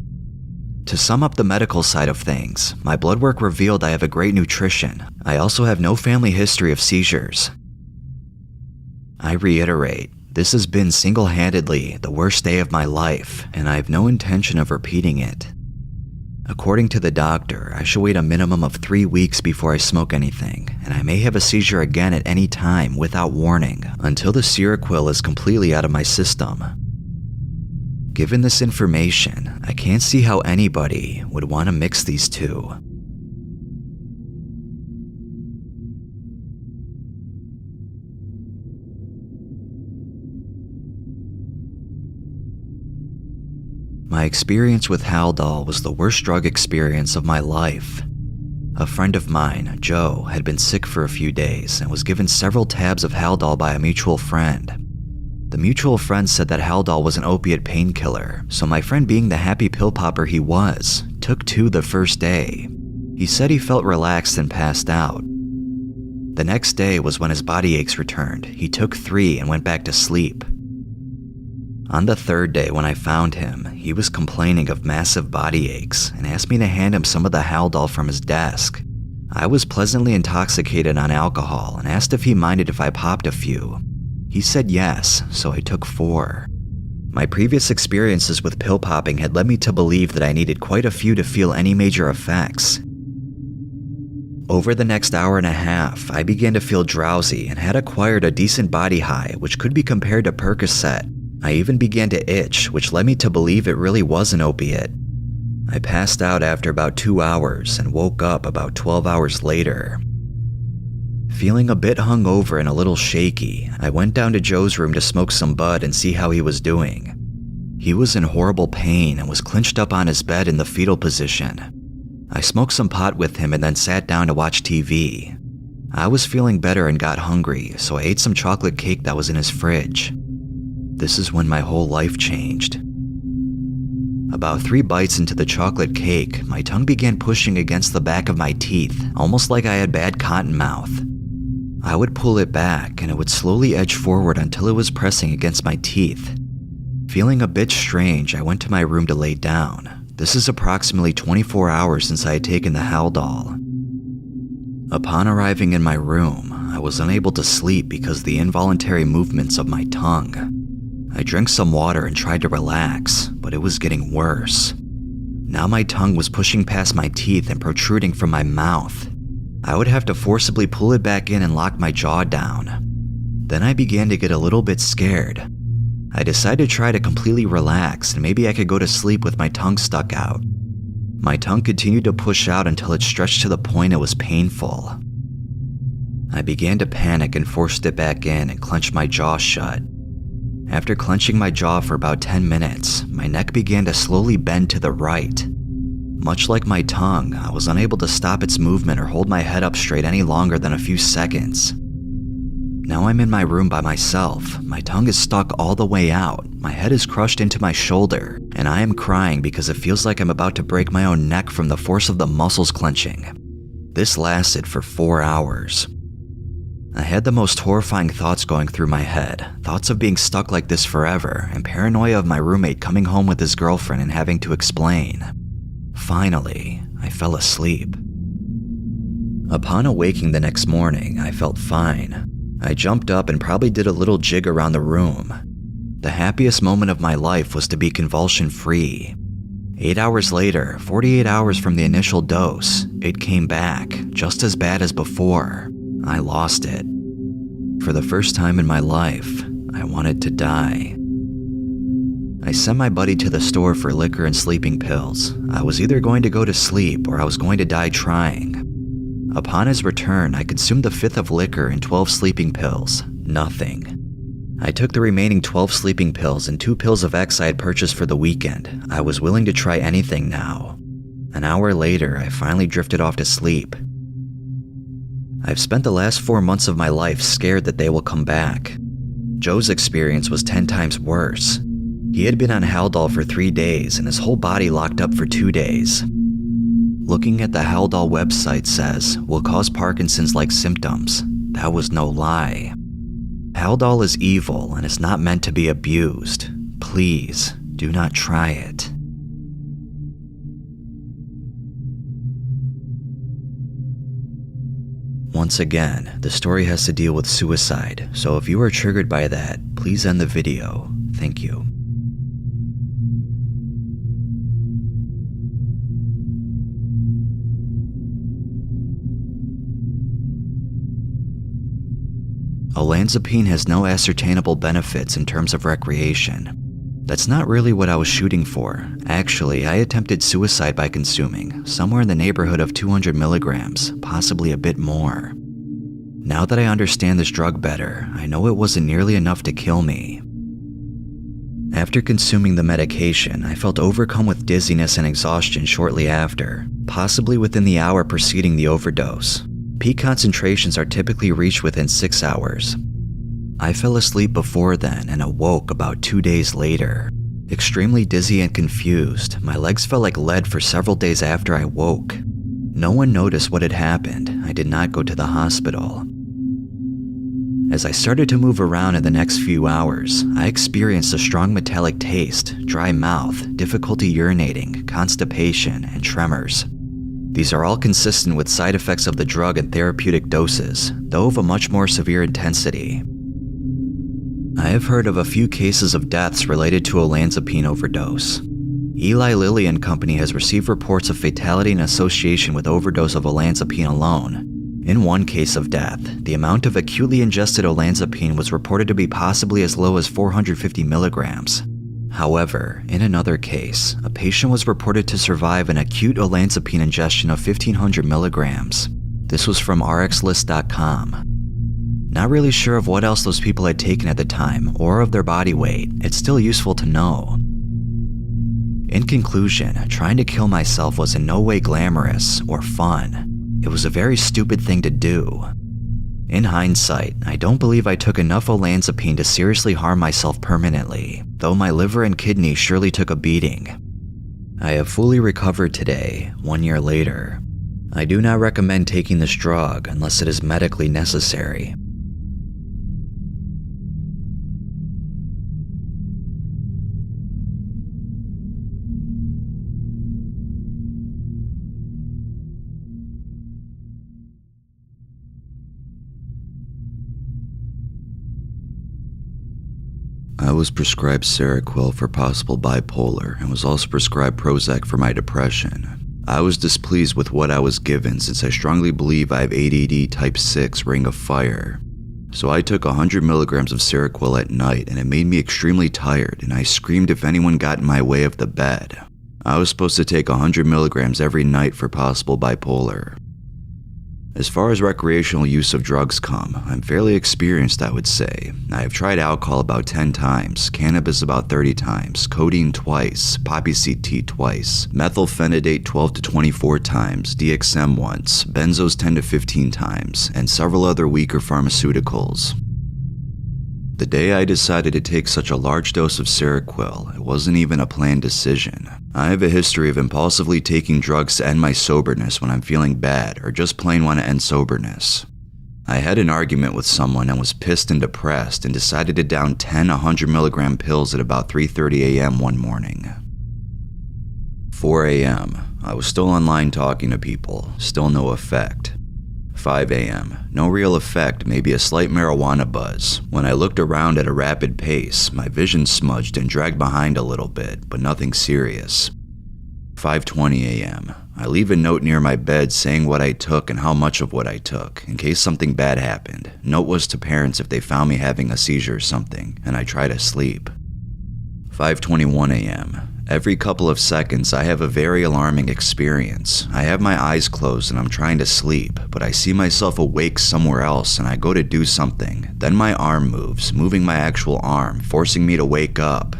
To sum up the medical side of things, my blood work revealed I have a great nutrition. I also have no family history of seizures. I reiterate, this has been single-handedly the worst day of my life, and I have no intention of repeating it. According to the doctor, I should wait a minimum of 3 weeks before I smoke anything, and I may have a seizure again at any time without warning until the Seroquel is completely out of my system. Given this information, I can't see how anybody would want to mix these two. My experience with Haldol was the worst drug experience of my life. A friend of mine, Joe, had been sick for a few days and was given several tabs of Haldol by a mutual friend. The mutual friend said that Haldol was an opiate painkiller, so my friend, being the happy pill popper he was, took 2 the first day. He said he felt relaxed and passed out. The next day was when his body aches returned. He took 3 and went back to sleep. On the 3rd day when I found him, he was complaining of massive body aches and asked me to hand him some of the Haldol from his desk. I was pleasantly intoxicated on alcohol and asked if he minded if I popped a few. He said yes, so I took 4. My previous experiences with pill popping had led me to believe that I needed quite a few to feel any major effects. Over the next hour and a half, I began to feel drowsy and had acquired a decent body high, which could be compared to Percocet. I even began to itch, which led me to believe it really was an opiate. I passed out after about 2 hours and woke up about 12 hours later. Feeling a bit hungover and a little shaky, I went down to Joe's room to smoke some bud and see how he was doing. He was in horrible pain and was clinched up on his bed in the fetal position. I smoked some pot with him and then sat down to watch TV. I was feeling better and got hungry, so I ate some chocolate cake that was in his fridge. This is when my whole life changed. About 3 bites into the chocolate cake, my tongue began pushing against the back of my teeth, almost like I had bad cotton mouth. I would pull it back and it would slowly edge forward until it was pressing against my teeth. Feeling a bit strange, I went to my room to lay down. This is approximately 24 hours since I had taken the Haldol. Upon arriving in my room, I was unable to sleep because of the involuntary movements of my tongue. I drank some water and tried to relax, but it was getting worse. Now my tongue was pushing past my teeth and protruding from my mouth. I would have to forcibly pull it back in and lock my jaw down. Then I began to get a little bit scared. I decided to try to completely relax and maybe I could go to sleep with my tongue stuck out. My tongue continued to push out until it stretched to the point it was painful. I began to panic and forced it back in and clenched my jaw shut. After clenching my jaw for about 10 minutes, my neck began to slowly bend to the right. Much like my tongue, I was unable to stop its movement or hold my head up straight any longer than a few seconds. Now I'm in my room by myself. My tongue is stuck all the way out, my head is crushed into my shoulder, and I am crying because it feels like I'm about to break my own neck from the force of the muscles clenching. This lasted for 4 hours. I had the most horrifying thoughts going through my head, thoughts of being stuck like this forever, and paranoia of my roommate coming home with his girlfriend and having to explain. Finally, I fell asleep. Upon awaking the next morning, I felt fine. I jumped up and probably did a little jig around the room. The happiest moment of my life was to be convulsion-free. 8 hours later, 48 hours from the initial dose, it came back, just as bad as before. I lost it. For the first time in my life, I wanted to die. I sent my buddy to the store for liquor and sleeping pills. I was either going to go to sleep or I was going to die trying. Upon his return, I consumed the 5th of liquor and 12 sleeping pills. Nothing. I took the remaining 12 sleeping pills and 2 pills of X I had purchased for the weekend. I was willing to try anything now. An hour later, I finally drifted off to sleep. I've spent the last 4 months of my life scared that they will come back. Joe's experience was 10 times worse. He had been on Haldol for 3 days and his whole body locked up for 2 days. Looking at the Haldol website says, will cause Parkinson's-like symptoms. That was no lie. Haldol is evil and is not meant to be abused. Please, do not try it. Once again, the story has to deal with suicide, so if you are triggered by that, please end the video. Thank you. Olanzapine has no ascertainable benefits in terms of recreation. That's not really what I was shooting for. Actually, I attempted suicide by consuming, somewhere in the neighborhood of 200 milligrams, possibly a bit more. Now that I understand this drug better, I know it wasn't nearly enough to kill me. After consuming the medication, I felt overcome with dizziness and exhaustion shortly after, possibly within the hour preceding the overdose. Peak concentrations are typically reached within 6 hours. I fell asleep before then and awoke about 2 days later. Extremely dizzy and confused, my legs felt like lead for several days after I woke. No one noticed what had happened. I did not go to the hospital. As I started to move around in the next few hours, I experienced a strong metallic taste, dry mouth, difficulty urinating, constipation, and tremors. These are all consistent with side effects of the drug and therapeutic doses, though of a much more severe intensity. I have heard of a few cases of deaths related to olanzapine overdose. Eli Lilly and Company has received reports of fatality in association with overdose of olanzapine alone. In one case of death, the amount of acutely ingested olanzapine was reported to be possibly as low as 450 milligrams. However, in another case, a patient was reported to survive an acute olanzapine ingestion of 1,500 milligrams. This was from rxlist.com. Not really sure of what else those people had taken at the time or of their body weight. It's still useful to know. In conclusion, trying to kill myself was in no way glamorous or fun. It was a very stupid thing to do. In hindsight, I don't believe I took enough olanzapine to seriously harm myself permanently, though my liver and kidneys surely took a beating. I have fully recovered today, 1 year later. I do not recommend taking this drug unless it is medically necessary. I was prescribed Seroquel for possible bipolar and was also prescribed Prozac for my depression. I was displeased with what I was given since I strongly believe I have ADD type 6 ring of fire. So I took 100 milligrams of Seroquel at night and it made me extremely tired and I screamed if anyone got in my way of the bed. I was supposed to take 100 milligrams every night for possible bipolar. As far as recreational use of drugs come, I'm fairly experienced, I would say. I have tried alcohol about 10 times, cannabis about 30 times, codeine twice, poppy seed tea twice, methylphenidate 12 to 24 times, DXM once, benzos 10 to 15 times, and several other weaker pharmaceuticals. The day I decided to take such a large dose of Seroquel, it wasn't even a planned decision. I have a history of impulsively taking drugs to end my soberness when I'm feeling bad or just plain want to end soberness. I had an argument with someone and was pissed and depressed and decided to down 10 100 milligram pills at about 3:30 a.m. one morning. 4 a.m. I was still online talking to people, still no effect. 5 a.m. No real effect, maybe a slight marijuana buzz. When I looked around at a rapid pace, my vision smudged and dragged behind a little bit, but nothing serious. 5:20 a.m. I leave a note near my bed saying what I took and how much of what I took, in case something bad happened. Note was to parents if they found me having a seizure or something, and I try to sleep. 5:21 a.m. Every couple of seconds, I have a very alarming experience. I have my eyes closed and I'm trying to sleep, but I see myself awake somewhere else and I go to do something. Then my arm moves, moving my actual arm, forcing me to wake up.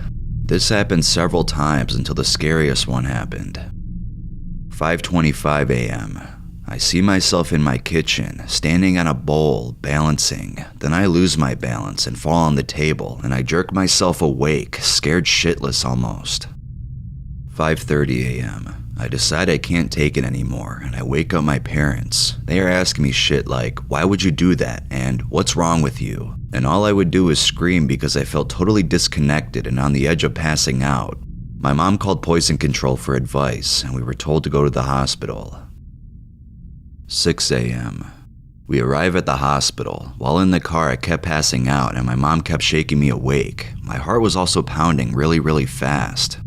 This happened several times until the scariest one happened. 5:25 a.m. I see myself in my kitchen, standing on a bowl, balancing. Then I lose my balance and fall on the table, and I jerk myself awake, scared shitless almost. 5:30 a.m. I decide I can't take it anymore, and I wake up my parents. They are asking me shit like, why would you do that? And what's wrong with you? And all I would do is scream because I felt totally disconnected and on the edge of passing out. My mom called poison control for advice, and we were told to go to the hospital. 6 a.m. We arrive at the hospital. While in the car, I kept passing out, and my mom kept shaking me awake. My heart was also pounding really fast.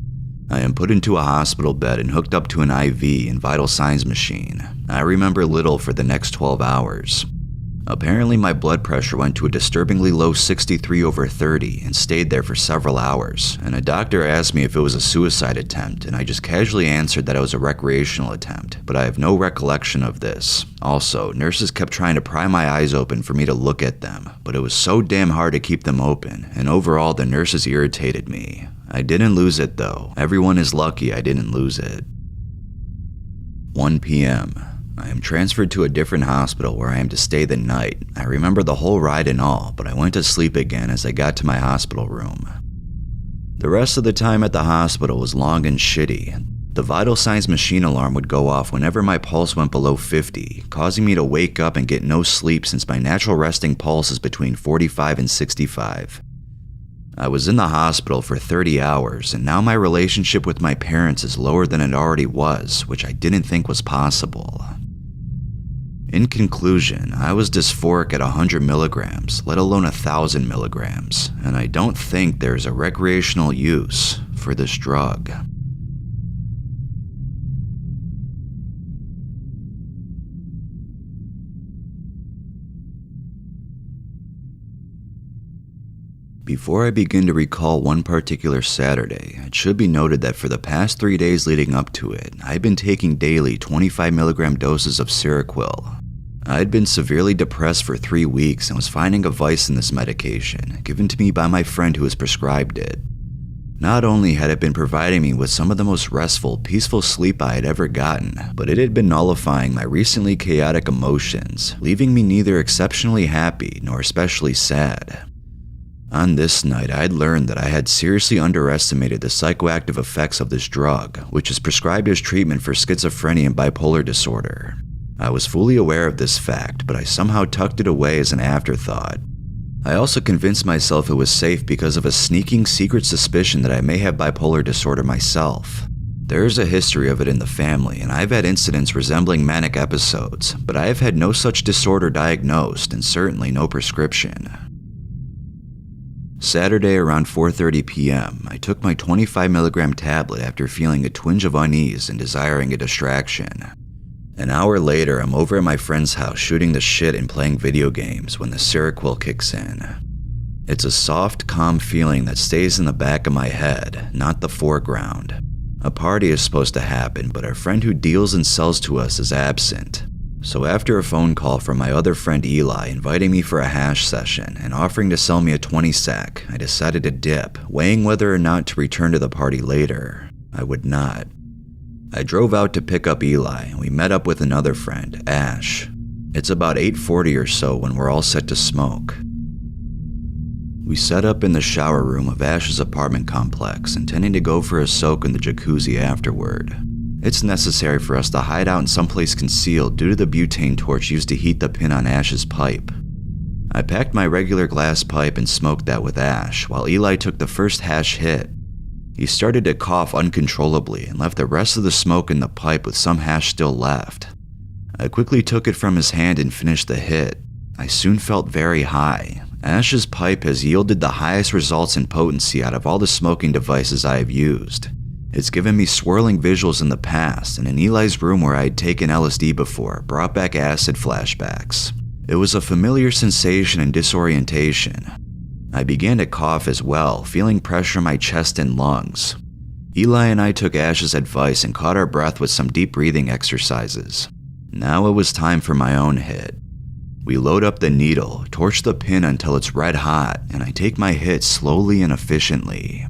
I am put into a hospital bed and hooked up to an IV and vital signs machine. I remember little for the next 12 hours. Apparently my blood pressure went to a disturbingly low 63/30 and stayed there for several hours, and a doctor asked me if it was a suicide attempt, and I just casually answered that it was a recreational attempt, but I have no recollection of this. Also, nurses kept trying to pry my eyes open for me to look at them, but it was so damn hard to keep them open, and overall the nurses irritated me. I didn't lose it though. Everyone is lucky I didn't lose it. 1 p.m. I am transferred to a different hospital where I am to stay the night. I remember the whole ride and all, but I went to sleep again as I got to my hospital room. The rest of the time at the hospital was long and shitty. The vital signs machine alarm would go off whenever my pulse went below 50, causing me to wake up and get no sleep since my natural resting pulse is between 45 and 65. I was in the hospital for 30 hours, and now my relationship with my parents is lower than it already was, which I didn't think was possible. In conclusion, I was dysphoric at 100 milligrams, let alone 1,000 milligrams, and I don't think there's a recreational use for this drug. Before I begin to recall one particular Saturday, it should be noted that for the past 3 days leading up to it, I'd been taking daily 25 milligram doses of Seroquel. I'd been severely depressed for 3 weeks and was finding a vice in this medication, given to me by my friend who has prescribed it. Not only had it been providing me with some of the most restful, peaceful sleep I had ever gotten, but it had been nullifying my recently chaotic emotions, leaving me neither exceptionally happy nor especially sad. On this night, I had learned that I had seriously underestimated the psychoactive effects of this drug, which is prescribed as treatment for schizophrenia and bipolar disorder. I was fully aware of this fact, but I somehow tucked it away as an afterthought. I also convinced myself it was safe because of a sneaking secret suspicion that I may have bipolar disorder myself. There is a history of it in the family, and I've had incidents resembling manic episodes, but I have had no such disorder diagnosed and certainly no prescription. Saturday around 4:30 p.m., I took my 25 milligram tablet after feeling a twinge of unease and desiring a distraction. An hour later, I'm over at my friend's house shooting the shit and playing video games when the Seroquel kicks in. It's a soft, calm feeling that stays in the back of my head, not the foreground. A party is supposed to happen, but our friend who deals and sells to us is absent. So after a phone call from my other friend Eli inviting me for a hash session and offering to sell me a 20-sack, I decided to dip, weighing whether or not to return to the party later. I would not. I drove out to pick up Eli, and we met up with another friend, Ash. It's about 8:40 or so when we're all set to smoke. We set up in the shower room of Ash's apartment complex, intending to go for a soak in the jacuzzi afterward. It's necessary for us to hide out in someplace concealed due to the butane torch used to heat the pin on Ash's pipe. I packed my regular glass pipe and smoked that with Ash, while Eli took the first hash hit. He started to cough uncontrollably and left the rest of the smoke in the pipe with some hash still left. I quickly took it from his hand and finished the hit. I soon felt very high. Ash's pipe has yielded the highest results in potency out of all the smoking devices I have used. It's given me swirling visuals in the past, and in Eli's room where I had taken LSD before brought back acid flashbacks. It was a familiar sensation and disorientation. I began to cough as well, feeling pressure in my chest and lungs. Eli and I took Ash's advice and caught our breath with some deep breathing exercises. Now it was time for my own hit. We load up the needle, torch the pin until it's red hot, and I take my hit slowly and efficiently.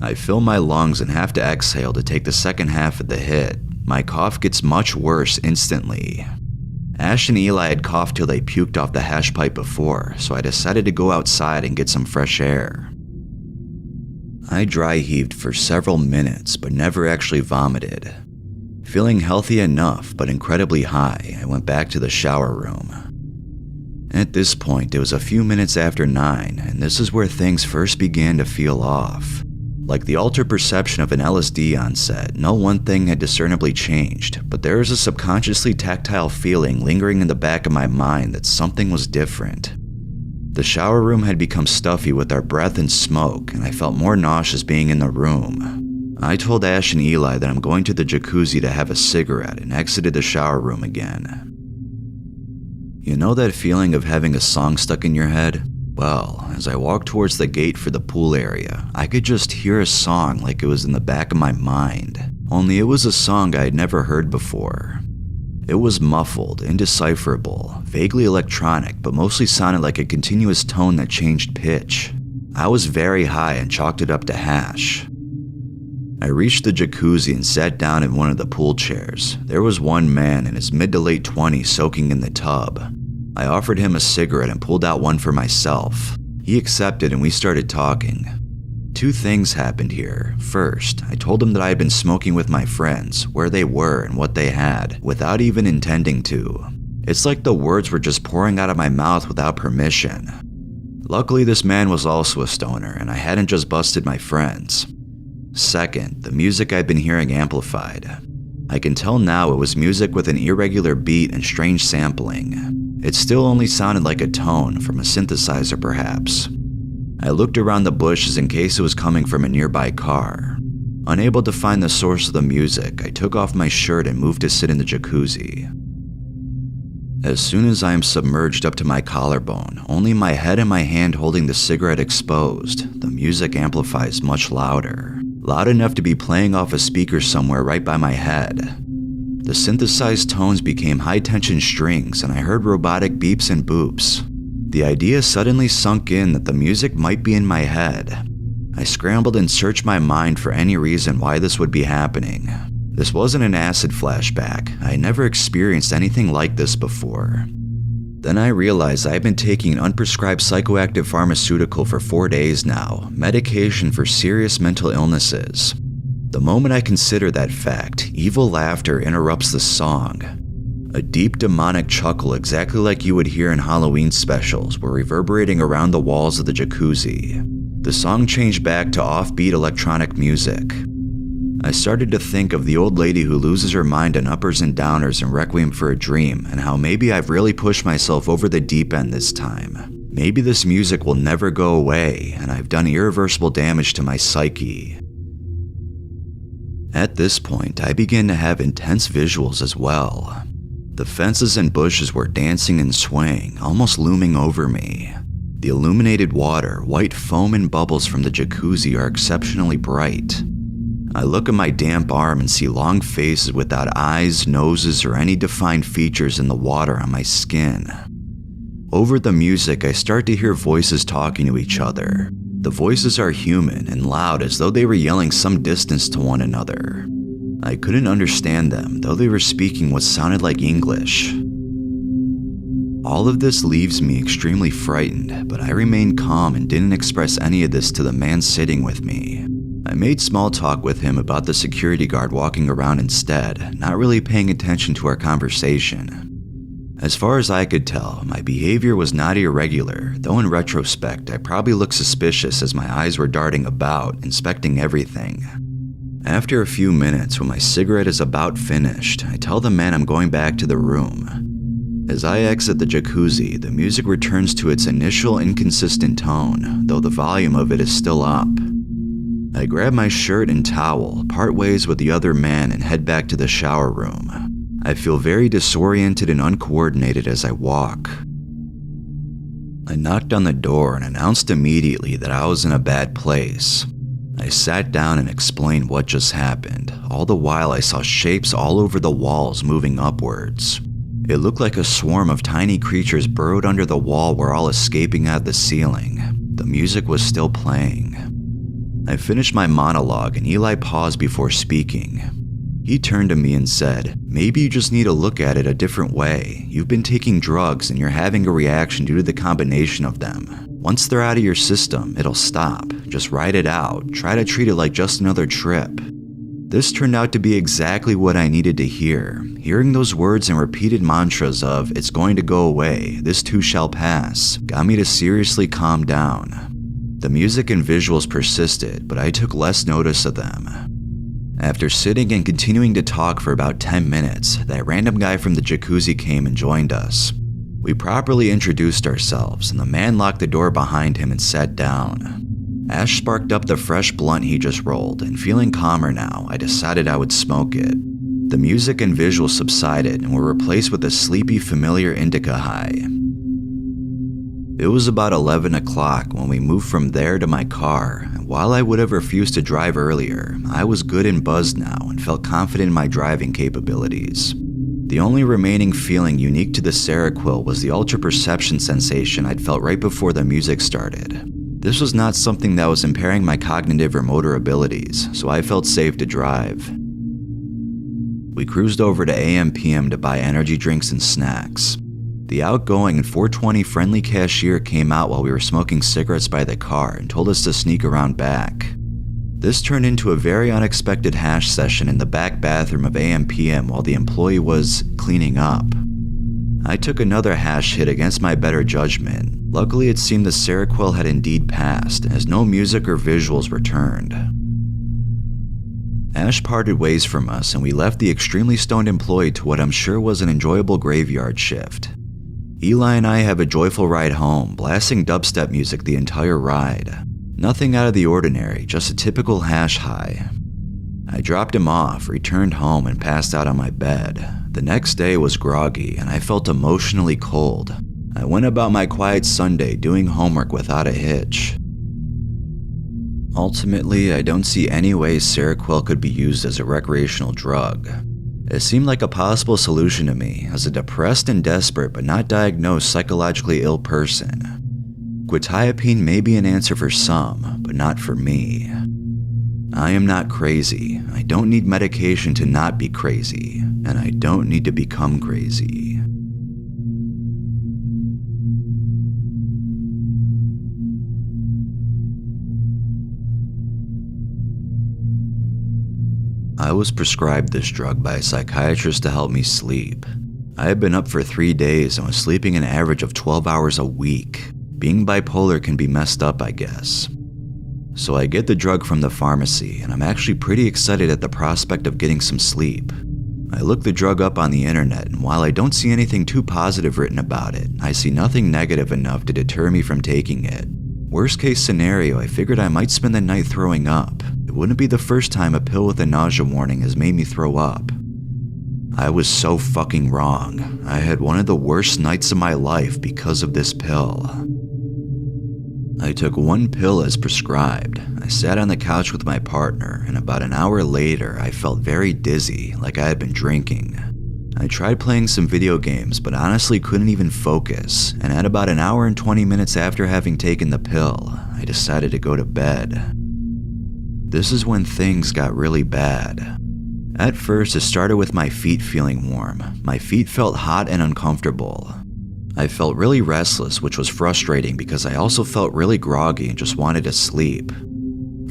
I fill my lungs and have to exhale to take the second half of the hit. My cough gets much worse instantly. Ash and Eli had coughed till they puked off the hash pipe before, so I decided to go outside and get some fresh air. I dry heaved for several minutes, but never actually vomited. Feeling healthy enough, but incredibly high, I went back to the shower room. At this point, it was a few minutes after 9, and this is where things first began to feel off. Like the altered perception of an LSD onset, no one thing had discernibly changed, but there was a subconsciously tactile feeling lingering in the back of my mind that something was different. The shower room had become stuffy with our breath and smoke, and I felt more nauseous being in the room. I told Ash and Eli that I'm going to the jacuzzi to have a cigarette and exited the shower room again. You know that feeling of having a song stuck in your head? Well, as I walked towards the gate for the pool area, I could just hear a song like it was in the back of my mind, only it was a song I had never heard before. It was muffled, indecipherable, vaguely electronic, but mostly sounded like a continuous tone that changed pitch. I was very high and chalked it up to hash. I reached the jacuzzi and sat down in one of the pool chairs. There was one man in his mid to late 20s soaking in the tub. I offered him a cigarette and pulled out one for myself. He accepted and we started talking. Two things happened here. First, I told him that I had been smoking with my friends, where they were and what they had, without even intending to. It's like the words were just pouring out of my mouth without permission. Luckily, this man was also a stoner and I hadn't just busted my friends. Second, the music I'd been hearing amplified. I can tell now it was music with an irregular beat and strange sampling. It still only sounded like a tone from a synthesizer perhaps. I looked around the bushes in case it was coming from a nearby car. Unable to find the source of the music, I took off my shirt and moved to sit in the jacuzzi. As soon as I am submerged up to my collarbone, only my head and my hand holding the cigarette exposed, the music amplifies much louder. Loud enough to be playing off a speaker somewhere right by my head. The synthesized tones became high-tension strings and I heard robotic beeps and boops. The idea suddenly sunk in that the music might be in my head. I scrambled and searched my mind for any reason why this would be happening. This wasn't an acid flashback. I had never experienced anything like this before. Then I realized I had been taking an unprescribed psychoactive pharmaceutical for 4 days now, medication for serious mental illnesses. The moment I consider that fact, evil laughter interrupts the song. A deep demonic chuckle exactly like you would hear in Halloween specials were reverberating around the walls of the jacuzzi. The song changed back to offbeat electronic music. I started to think of the old lady who loses her mind on uppers and downers in Requiem for a Dream, and how maybe I've really pushed myself over the deep end this time. Maybe this music will never go away, and I've done irreversible damage to my psyche. At this point, I began to have intense visuals as well. The fences and bushes were dancing and swaying, almost looming over me. The illuminated water, white foam and bubbles from the jacuzzi are exceptionally bright. I look at my damp arm and see long faces without eyes, noses, or any defined features in the water on my skin. Over the music, I start to hear voices talking to each other. The voices are human and loud, as though they were yelling some distance to one another. I couldn't understand them, though they were speaking what sounded like English. All of this leaves me extremely frightened, but I remained calm and didn't express any of this to the man sitting with me. I made small talk with him about the security guard walking around instead, not really paying attention to our conversation. As far as I could tell, my behavior was not irregular, though in retrospect I probably looked suspicious as my eyes were darting about, inspecting everything. After a few minutes, when my cigarette is about finished, I tell the man I'm going back to the room. As I exit the jacuzzi, the music returns to its initial inconsistent tone, though the volume of it is still up. I grab my shirt and towel, part ways with the other man, and head back to the shower room. I feel very disoriented and uncoordinated as I walk. I knocked on the door and announced immediately that I was in a bad place. I sat down and explained what just happened. All the while I saw shapes all over the walls moving upwards. It looked like a swarm of tiny creatures burrowed under the wall were all escaping out the ceiling. The music was still playing. I finished my monologue and Eli paused before speaking. He turned to me and said, "Maybe you just need to look at it a different way. You've been taking drugs and you're having a reaction due to the combination of them. Once they're out of your system, it'll stop. Just ride it out. Try to treat it like just another trip." This turned out to be exactly what I needed to hear. Hearing those words and repeated mantras of, "It's going to go away, this too shall pass," got me to seriously calm down. The music and visuals persisted, but I took less notice of them. After sitting and continuing to talk for about 10 minutes, that random guy from the jacuzzi came and joined us. We properly introduced ourselves, and the man locked the door behind him and sat down. Ash sparked up the fresh blunt he just rolled, and feeling calmer now, I decided I would smoke it. The music and visuals subsided and were replaced with a sleepy, familiar indica high. It was about 11 o'clock when we moved from there to my car, and while I would have refused to drive earlier, I was good and buzzed now and felt confident in my driving capabilities. The only remaining feeling unique to the Seroquel was the ultra-perception sensation I'd felt right before the music started. This was not something that was impairing my cognitive or motor abilities, so I felt safe to drive. We cruised over to AM/PM to buy energy drinks and snacks. The outgoing and 420 friendly cashier came out while we were smoking cigarettes by the car and told us to sneak around back. This turned into a very unexpected hash session in the back bathroom of AM/PM while the employee was cleaning up. I took another hash hit against my better judgment. Luckily, it seemed the Seroquel had indeed passed, as no music or visuals returned. Ash parted ways from us, and we left the extremely stoned employee to what I'm sure was an enjoyable graveyard shift. Eli and I have a joyful ride home, blasting dubstep music the entire ride. Nothing out of the ordinary, just a typical hash high. I dropped him off, returned home, and passed out on my bed. The next day was groggy, and I felt emotionally cold. I went about my quiet Sunday doing homework without a hitch. Ultimately, I don't see any way Seroquel could be used as a recreational drug. It seemed like a possible solution to me, as a depressed and desperate but not diagnosed psychologically ill person. Quetiapine may be an answer for some, but not for me. I am not crazy. I don't need medication to not be crazy, and I don't need to become crazy. I was prescribed this drug by a psychiatrist to help me sleep. I had been up for 3 days and was sleeping an average of 12 hours a week. Being bipolar can be messed up, I guess. So I get the drug from the pharmacy, and I'm actually pretty excited at the prospect of getting some sleep. I look the drug up on the internet, and while I don't see anything too positive written about it, I see nothing negative enough to deter me from taking it. Worst case scenario, I figured I might spend the night throwing up. It wouldn't be the first time a pill with a nausea warning has made me throw up. I was so fucking wrong. I had one of the worst nights of my life because of this pill. I took 1 pill as prescribed. I sat on the couch with my partner, and about an hour later, I felt very dizzy, like I had been drinking. I tried playing some video games, but honestly couldn't even focus, and at about an hour and 20 minutes after having taken the pill, I decided to go to bed. This is when things got really bad. At first, it started with my feet feeling warm. My feet felt hot and uncomfortable. I felt really restless, which was frustrating because I also felt really groggy and just wanted to sleep.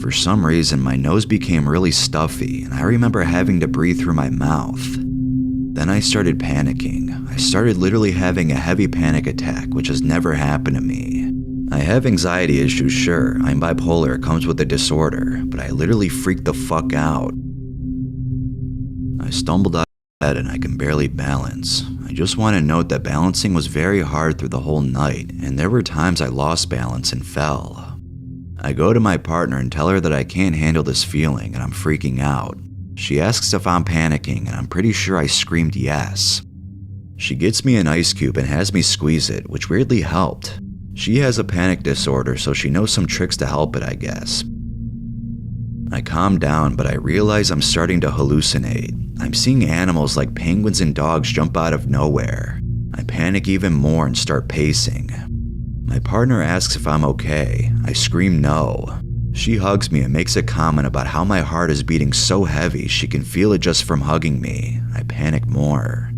For some reason, my nose became really stuffy, and I remember having to breathe through my mouth. Then I started panicking. I started literally having a heavy panic attack, which has never happened to me. I have anxiety issues, sure. I'm bipolar, it comes with a disorder, but I literally freaked the fuck out. I stumbled out of bed and I can barely balance. I just want to note that balancing was very hard through the whole night, and there were times I lost balance and fell. I go to my partner and tell her that I can't handle this feeling and I'm freaking out. She asks if I'm panicking, and I'm pretty sure I screamed yes. She gets me an ice cube and has me squeeze it, which weirdly helped. She has a panic disorder, so she knows some tricks to help it, I guess. I calm down, but I realize I'm starting to hallucinate. I'm seeing animals like penguins and dogs jump out of nowhere. I panic even more and start pacing. My partner asks if I'm okay. I scream no. She hugs me and makes a comment about how my heart is beating so heavy she can feel it just from hugging me. I panic more.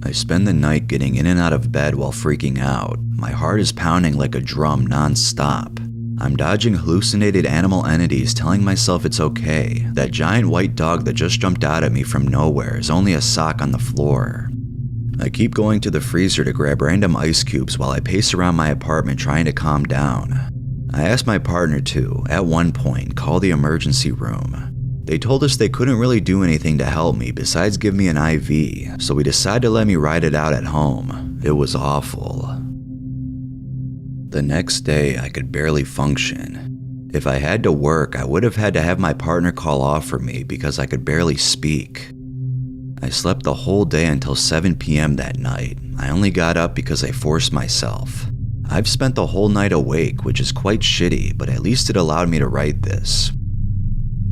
I spend the night getting in and out of bed while freaking out. My heart is pounding like a drum non-stop. I'm dodging hallucinated animal entities, telling myself it's okay. That giant white dog that just jumped out at me from nowhere is only a sock on the floor. I keep going to the freezer to grab random ice cubes while I pace around my apartment trying to calm down. I asked my partner to, at one point, call the emergency room. They told us they couldn't really do anything to help me besides give me an IV, so we decided to let me ride it out at home. It was awful. The next day, I could barely function. If I had to work, I would have had to have my partner call off for me because I could barely speak. I slept the whole day until 7 p.m. that night. I only got up because I forced myself. I've spent the whole night awake, which is quite shitty, but at least it allowed me to write this.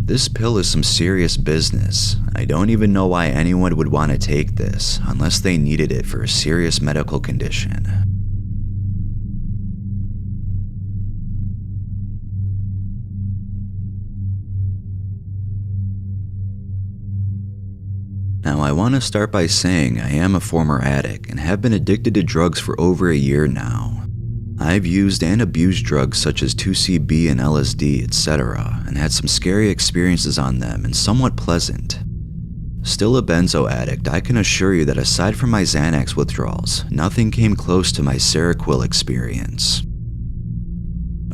This pill is some serious business. I don't even know why anyone would want to take this unless they needed it for a serious medical condition. Now, I want to start by saying I am a former addict and have been addicted to drugs for over a year now. I've used and abused drugs such as 2CB and LSD, etc., and had some scary experiences on them and somewhat pleasant. Still a benzo addict, I can assure you that aside from my Xanax withdrawals, nothing came close to my Seroquel experience.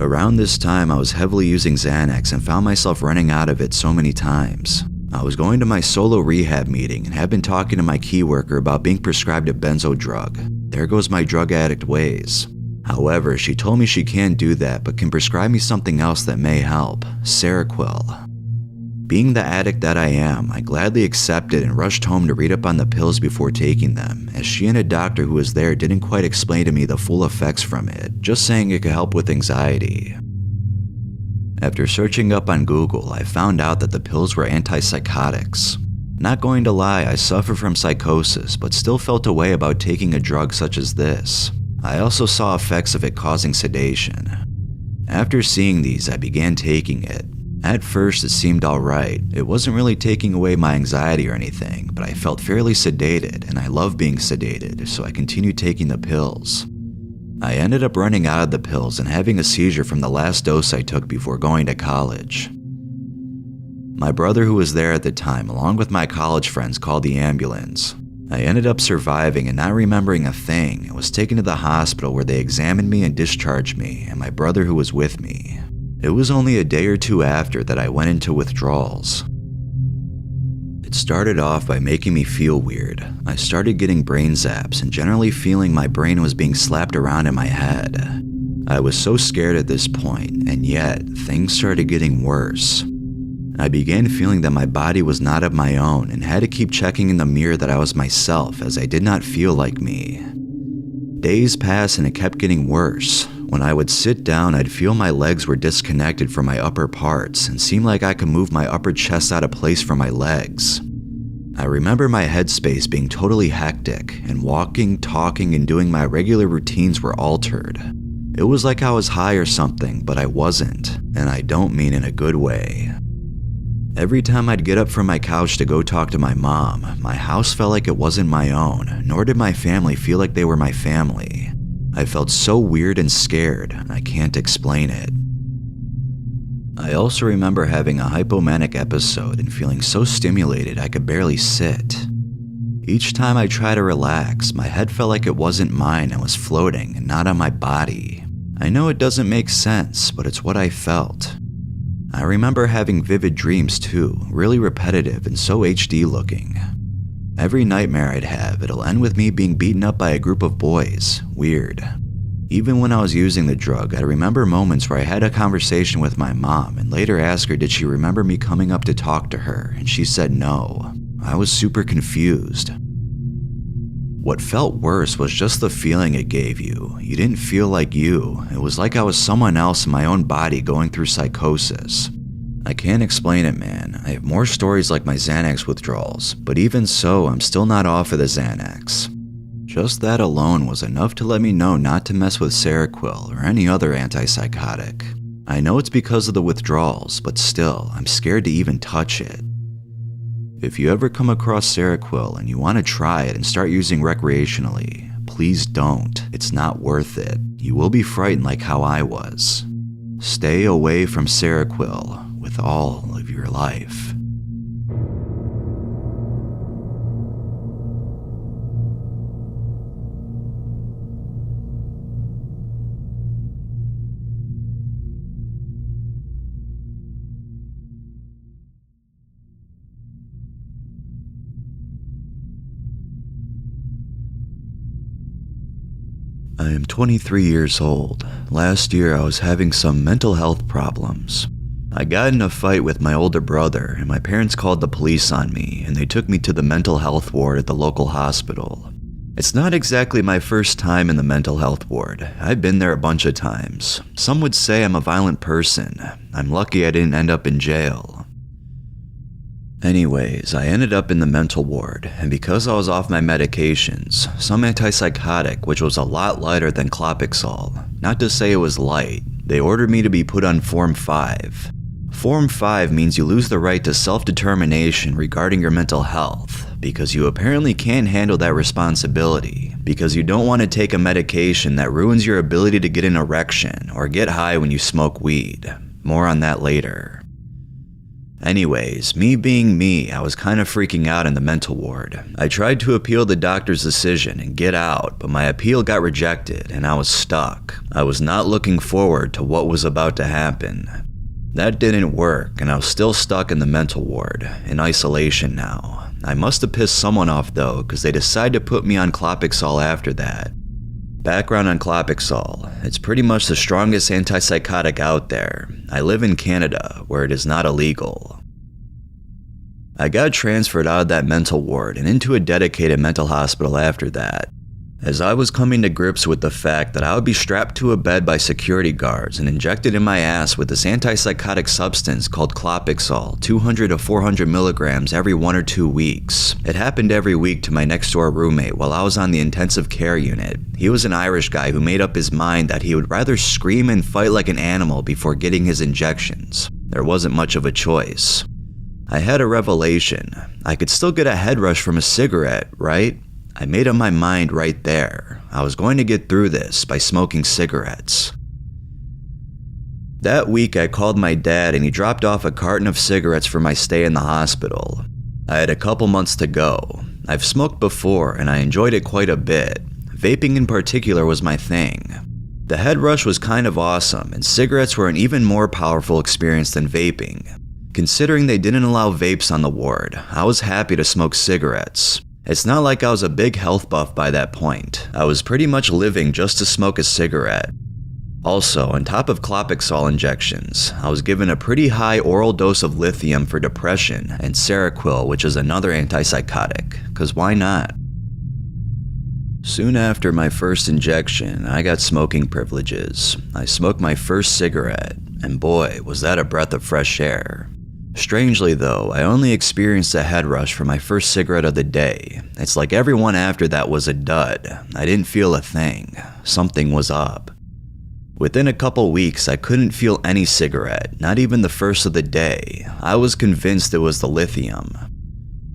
Around this time, I was heavily using Xanax and found myself running out of it so many times. I was going to my solo rehab meeting and had been talking to my key worker about being prescribed a benzo drug. There goes my drug addict ways. However, she told me she can't do that but can prescribe me something else that may help, Seroquel. Being the addict that I am, I gladly accepted and rushed home to read up on the pills before taking them, as she and a doctor who was there didn't quite explain to me the full effects from it, just saying it could help with anxiety. After searching up on Google, I found out that the pills were antipsychotics. Not going to lie, I suffer from psychosis, but still felt a way about taking a drug such as this. I also saw effects of it causing sedation. After seeing these, I began taking it. At first, it seemed alright. It wasn't really taking away my anxiety or anything, but I felt fairly sedated, and I love being sedated, so I continued taking the pills. I ended up running out of the pills and having a seizure from the last dose I took before going to college. My brother, who was there at the time, along with my college friends, called the ambulance. I ended up surviving and not remembering a thing and was taken to the hospital where they examined me and discharged me and my brother who was with me. It was only a day or two after that I went into withdrawals. It started off by making me feel weird. I started getting brain zaps and generally feeling my brain was being slapped around in my head. I was so scared at this point, and yet things started getting worse. I began feeling that my body was not of my own and had to keep checking in the mirror that I was myself as I did not feel like me. Days passed and it kept getting worse. When I would sit down, I'd feel my legs were disconnected from my upper parts and seemed like I could move my upper chest out of place from my legs. I remember my headspace being totally hectic, and walking, talking, and doing my regular routines were altered. It was like I was high or something, but I wasn't, and I don't mean in a good way. Every time I'd get up from my couch to go talk to my mom, my house felt like it wasn't my own, nor did my family feel like they were my family. I felt so weird and scared, I can't explain it. I also remember having a hypomanic episode and feeling so stimulated I could barely sit. Each time I tried to relax, my head felt like it wasn't mine and was floating and not on my body. I know it doesn't make sense, but it's what I felt. I remember having vivid dreams too, really repetitive and so HD looking. Every nightmare I'd have, it'll end with me being beaten up by a group of boys. Weird. Even when I was using the drug, I remember moments where I had a conversation with my mom and later asked her did she remember me coming up to talk to her, and she said no. I was super confused. What felt worse was just the feeling it gave you. You didn't feel like you. It was like I was someone else in my own body going through psychosis. I can't explain it, man. I have more stories like my Xanax withdrawals, but even so, I'm still not off of the Xanax. Just that alone was enough to let me know not to mess with Seroquel or any other antipsychotic. I know it's because of the withdrawals, but still, I'm scared to even touch it. If you ever come across Seroquel and you want to try it and start using recreationally, please don't. It's not worth it. You will be frightened like how I was. Stay away from Seroquel with all of your life. I am 23 years old. Last year I was having some mental health problems. I got in a fight with my older brother and my parents called the police on me and they took me to the mental health ward at the local hospital. It's not exactly my first time in the mental health ward. I've been there a bunch of times. Some would say I'm a violent person. I'm lucky I didn't end up in jail. Anyways, I ended up in the mental ward, and because I was off my medications, some antipsychotic, which was a lot lighter than Clopixol, not to say it was light, they ordered me to be put on Form 5. Form 5 means you lose the right to self-determination regarding your mental health, because you apparently can't handle that responsibility, because you don't want to take a medication that ruins your ability to get an erection or get high when you smoke weed. More on that later. Anyways, me being me, I was kind of freaking out in the mental ward. I tried to appeal the doctor's decision and get out, but my appeal got rejected and I was stuck. I was not looking forward to what was about to happen. That didn't work and I was still stuck in the mental ward, in isolation now. I must have pissed someone off though, because they decided to put me on Clopixol after that. Background on Clopixol. It's pretty much the strongest antipsychotic out there. I live in Canada, where it is not illegal. I got transferred out of that mental ward and into a dedicated mental hospital after that, as I was coming to grips with the fact that I would be strapped to a bed by security guards and injected in my ass with this antipsychotic substance called Clopixol, 200 to 400 milligrams every 1 or 2 weeks. It happened every week to my next door roommate while I was on the intensive care unit. He was an Irish guy who made up his mind that he would rather scream and fight like an animal before getting his injections. There wasn't much of a choice. I had a revelation. I could still get a head rush from a cigarette, right? I made up my mind right there. I was going to get through this by smoking cigarettes. That week I called my dad and he dropped off a carton of cigarettes for my stay in the hospital. I had a couple months to go. I've smoked before and I enjoyed it quite a bit. Vaping in particular was my thing. The head rush was kind of awesome, and cigarettes were an even more powerful experience than vaping. Considering they didn't allow vapes on the ward, I was happy to smoke cigarettes. It's not like I was a big health buff by that point. I was pretty much living just to smoke a cigarette. Also, on top of Clopixol injections, I was given a pretty high oral dose of lithium for depression and Seroquel, which is another antipsychotic, cause why not? Soon after my first injection, I got smoking privileges. I smoked my first cigarette, and boy, was that a breath of fresh air. Strangely though, I only experienced a head rush for my first cigarette of the day. It's like everyone after that was a dud. I didn't feel a thing. Something was up. Within a couple weeks, I couldn't feel any cigarette, not even the first of the day. I was convinced it was the lithium.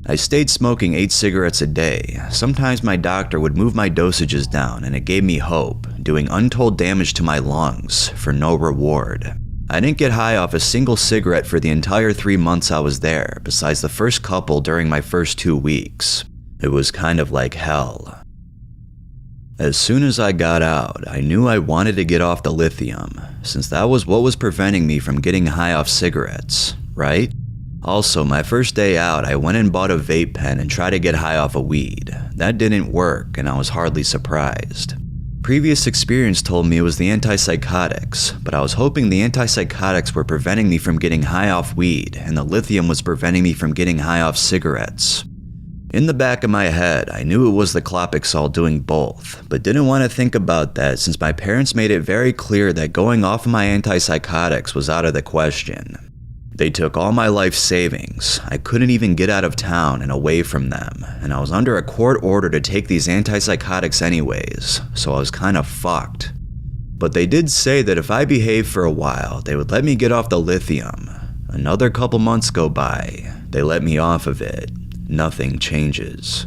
I stayed smoking 8 cigarettes a day. Sometimes my doctor would move my dosages down and it gave me hope, doing untold damage to my lungs for no reward. I didn't get high off a single cigarette for the entire 3 months I was there, besides the first couple during my first 2 weeks. It was kind of like hell. As soon as I got out, I knew I wanted to get off the lithium, since that was what was preventing me from getting high off cigarettes, right? Also, my first day out, I went and bought a vape pen and tried to get high off a weed. That didn't work, and I was hardly surprised. Previous experience told me it was the antipsychotics, but I was hoping the antipsychotics were preventing me from getting high off weed, and the lithium was preventing me from getting high off cigarettes. In the back of my head, I knew it was the Clopixol doing both, but didn't want to think about that since my parents made it very clear that going off of my antipsychotics was out of the question. They took all my life savings. I couldn't even get out of town and away from them, and I was under a court order to take these antipsychotics anyways, so I was kind of fucked. But they did say that if I behaved for a while, they would let me get off the lithium. Another couple months go by. They let me off of it. Nothing changes.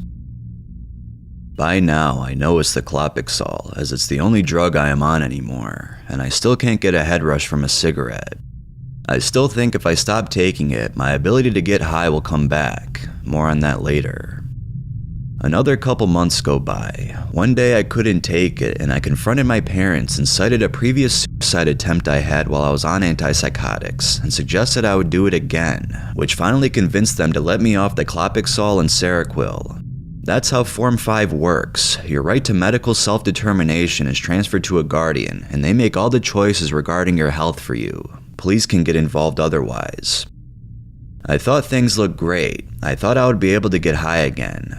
By now, I know it's the Clopixol, as it's the only drug I am on anymore, and I still can't get a head rush from a cigarette. I still think if I stop taking it, my ability to get high will come back. More on that later. Another couple months go by. One day I couldn't take it, and I confronted my parents and cited a previous suicide attempt I had while I was on antipsychotics, and suggested I would do it again, which finally convinced them to let me off the Clopixol and Seroquel. That's how Form 5 works. Your right to medical self-determination is transferred to a guardian, and they make all the choices regarding your health for you. Police can get involved otherwise. I thought things looked great. I thought I would be able to get high again.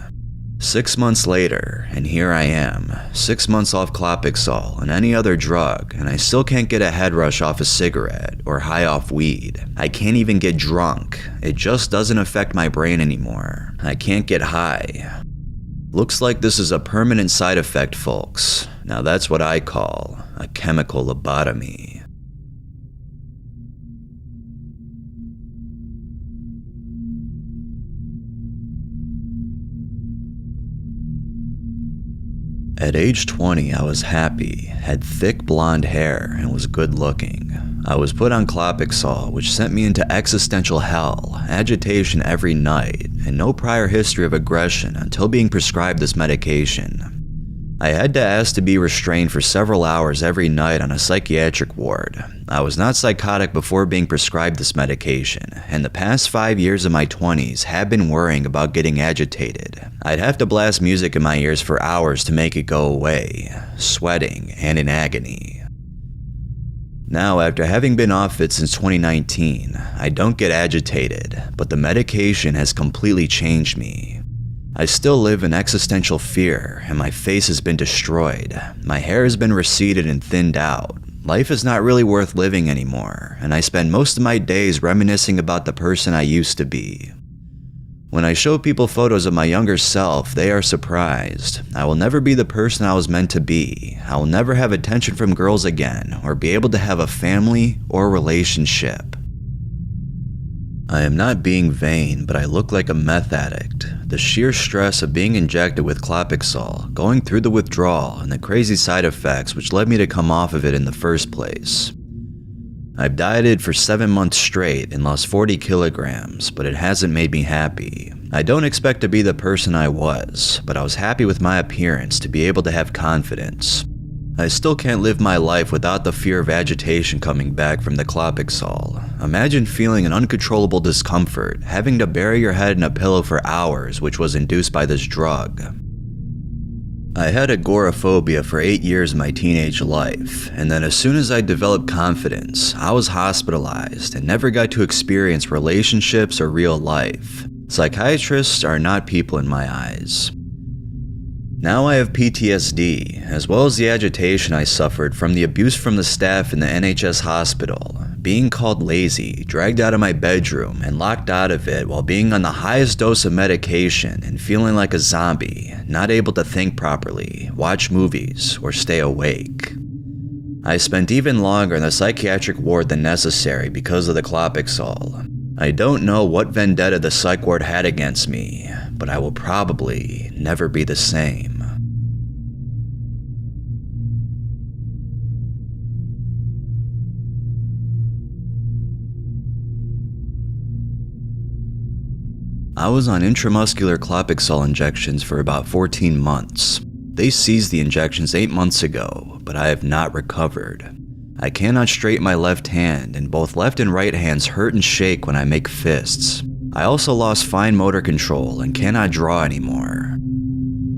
6 months later, and here I am, 6 months off Clopixol and any other drug, and I still can't get a head rush off a cigarette or high off weed. I can't even get drunk. It just doesn't affect my brain anymore. I can't get high. Looks like this is a permanent side effect, folks. Now that's what I call a chemical lobotomy. At age 20, I was happy, had thick blonde hair, and was good looking. I was put on Clopixol, which sent me into existential hell, agitation every night, and no prior history of aggression until being prescribed this medication. I had to ask to be restrained for several hours every night on a psychiatric ward. I was not psychotic before being prescribed this medication, and the past 5 years of my 20s have been worrying about getting agitated. I'd have to blast music in my ears for hours to make it go away, sweating and in agony. Now, after having been off it since 2019, I don't get agitated, but the medication has completely changed me. I still live in existential fear, and my face has been destroyed. My hair has been receded and thinned out. Life is not really worth living anymore, and I spend most of my days reminiscing about the person I used to be. When I show people photos of my younger self, they are surprised. I will never be the person I was meant to be. I will never have attention from girls again, or be able to have a family or relationship. I am not being vain, but I look like a meth addict. The sheer stress of being injected with Clopixol, going through the withdrawal, and the crazy side effects which led me to come off of it in the first place. I've dieted for 7 months straight and lost 40 kilograms, but it hasn't made me happy. I don't expect to be the person I was, but I was happy with my appearance to be able to have confidence. I still can't live my life without the fear of agitation coming back from the Clopixol. Imagine feeling an uncontrollable discomfort, having to bury your head in a pillow for hours, which was induced by this drug. I had agoraphobia for 8 years of my teenage life, and then as soon as I developed confidence, I was hospitalized and never got to experience relationships or real life. Psychiatrists are not people in my eyes. Now I have PTSD, as well as the agitation I suffered from the abuse from the staff in the NHS hospital, being called lazy, dragged out of my bedroom, and locked out of it while being on the highest dose of medication and feeling like a zombie, not able to think properly, watch movies, or stay awake. I spent even longer in the psychiatric ward than necessary because of the Clopixol. I don't know what vendetta the psych ward had against me, but I will probably never be the same. I was on intramuscular Clopixol injections for about 14 months. They seized the injections 8 months ago, but I have not recovered. I cannot straighten my left hand, and both left and right hands hurt and shake when I make fists. I also lost fine motor control and cannot draw anymore.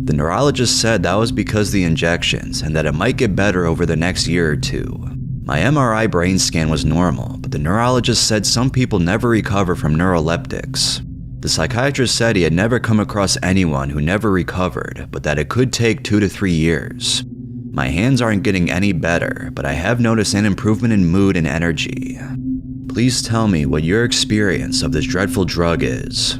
The neurologist said that was because of the injections and that it might get better over the next year or two. My MRI brain scan was normal, but the neurologist said some people never recover from neuroleptics. The psychiatrist said he had never come across anyone who never recovered, but that it could take 2 to 3 years. My hands aren't getting any better, but I have noticed an improvement in mood and energy. Please tell me what your experience of this dreadful drug is.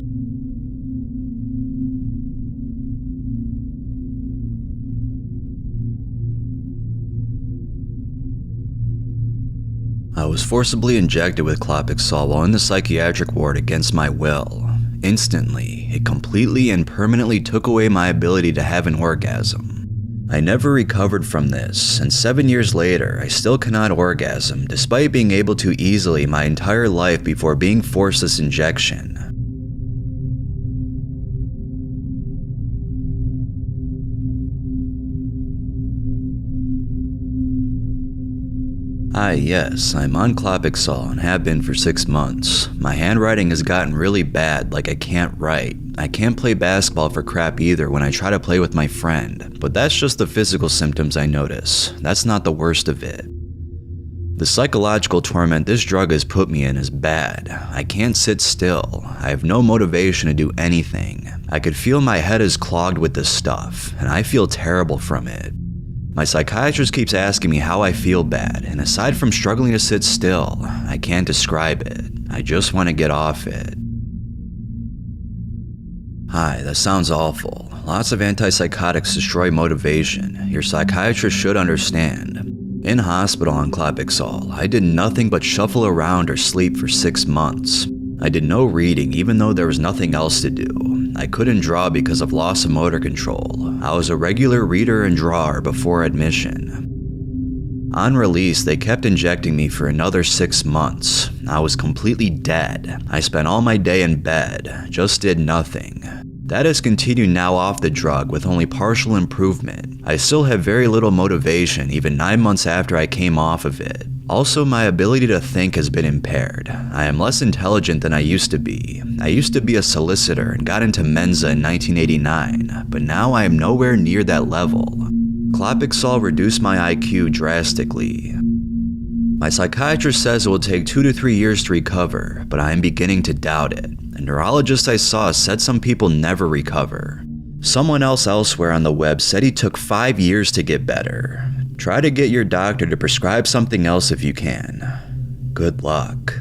I was forcibly injected with Clopixol while in the psychiatric ward against my will. Instantly, it completely and permanently took away my ability to have an orgasm. I never recovered from this, and 7 years later, I still cannot orgasm despite being able to easily my entire life before being forced this injection. Yes, I'm on Clopixol and have been for 6 months. My handwriting has gotten really bad, like I can't write. I can't play basketball for crap either when I try to play with my friend, but that's just the physical symptoms I notice. That's not the worst of it. The psychological torment this drug has put me in is bad. I can't sit still. I have no motivation to do anything. I could feel my head is clogged with this stuff, and I feel terrible from it. My psychiatrist keeps asking me how I feel bad, and aside from struggling to sit still, I can't describe it. I just want to get off it. Hi, that sounds awful. Lots of antipsychotics destroy motivation. Your psychiatrist should understand. In hospital on Clopixol, I did nothing but shuffle around or sleep for 6 months. I did no reading even though there was nothing else to do. I couldn't draw because of loss of motor control. I was a regular reader and drawer before admission. On release, they kept injecting me for another 6 months. I was completely dead. I spent all my day in bed, just did nothing. That has continued now off the drug with only partial improvement. I still have very little motivation even 9 months after I came off of it. Also, my ability to think has been impaired. I am less intelligent than I used to be. I used to be a solicitor and got into Mensa in 1989, but now I am nowhere near that level. Clopixol reduced my IQ drastically. My psychiatrist says it will take 2 to 3 years to recover, but I am beginning to doubt it. A neurologist I saw said some people never recover. Someone else elsewhere on the web said he took 5 years to get better. Try to get your doctor to prescribe something else if you can. Good luck.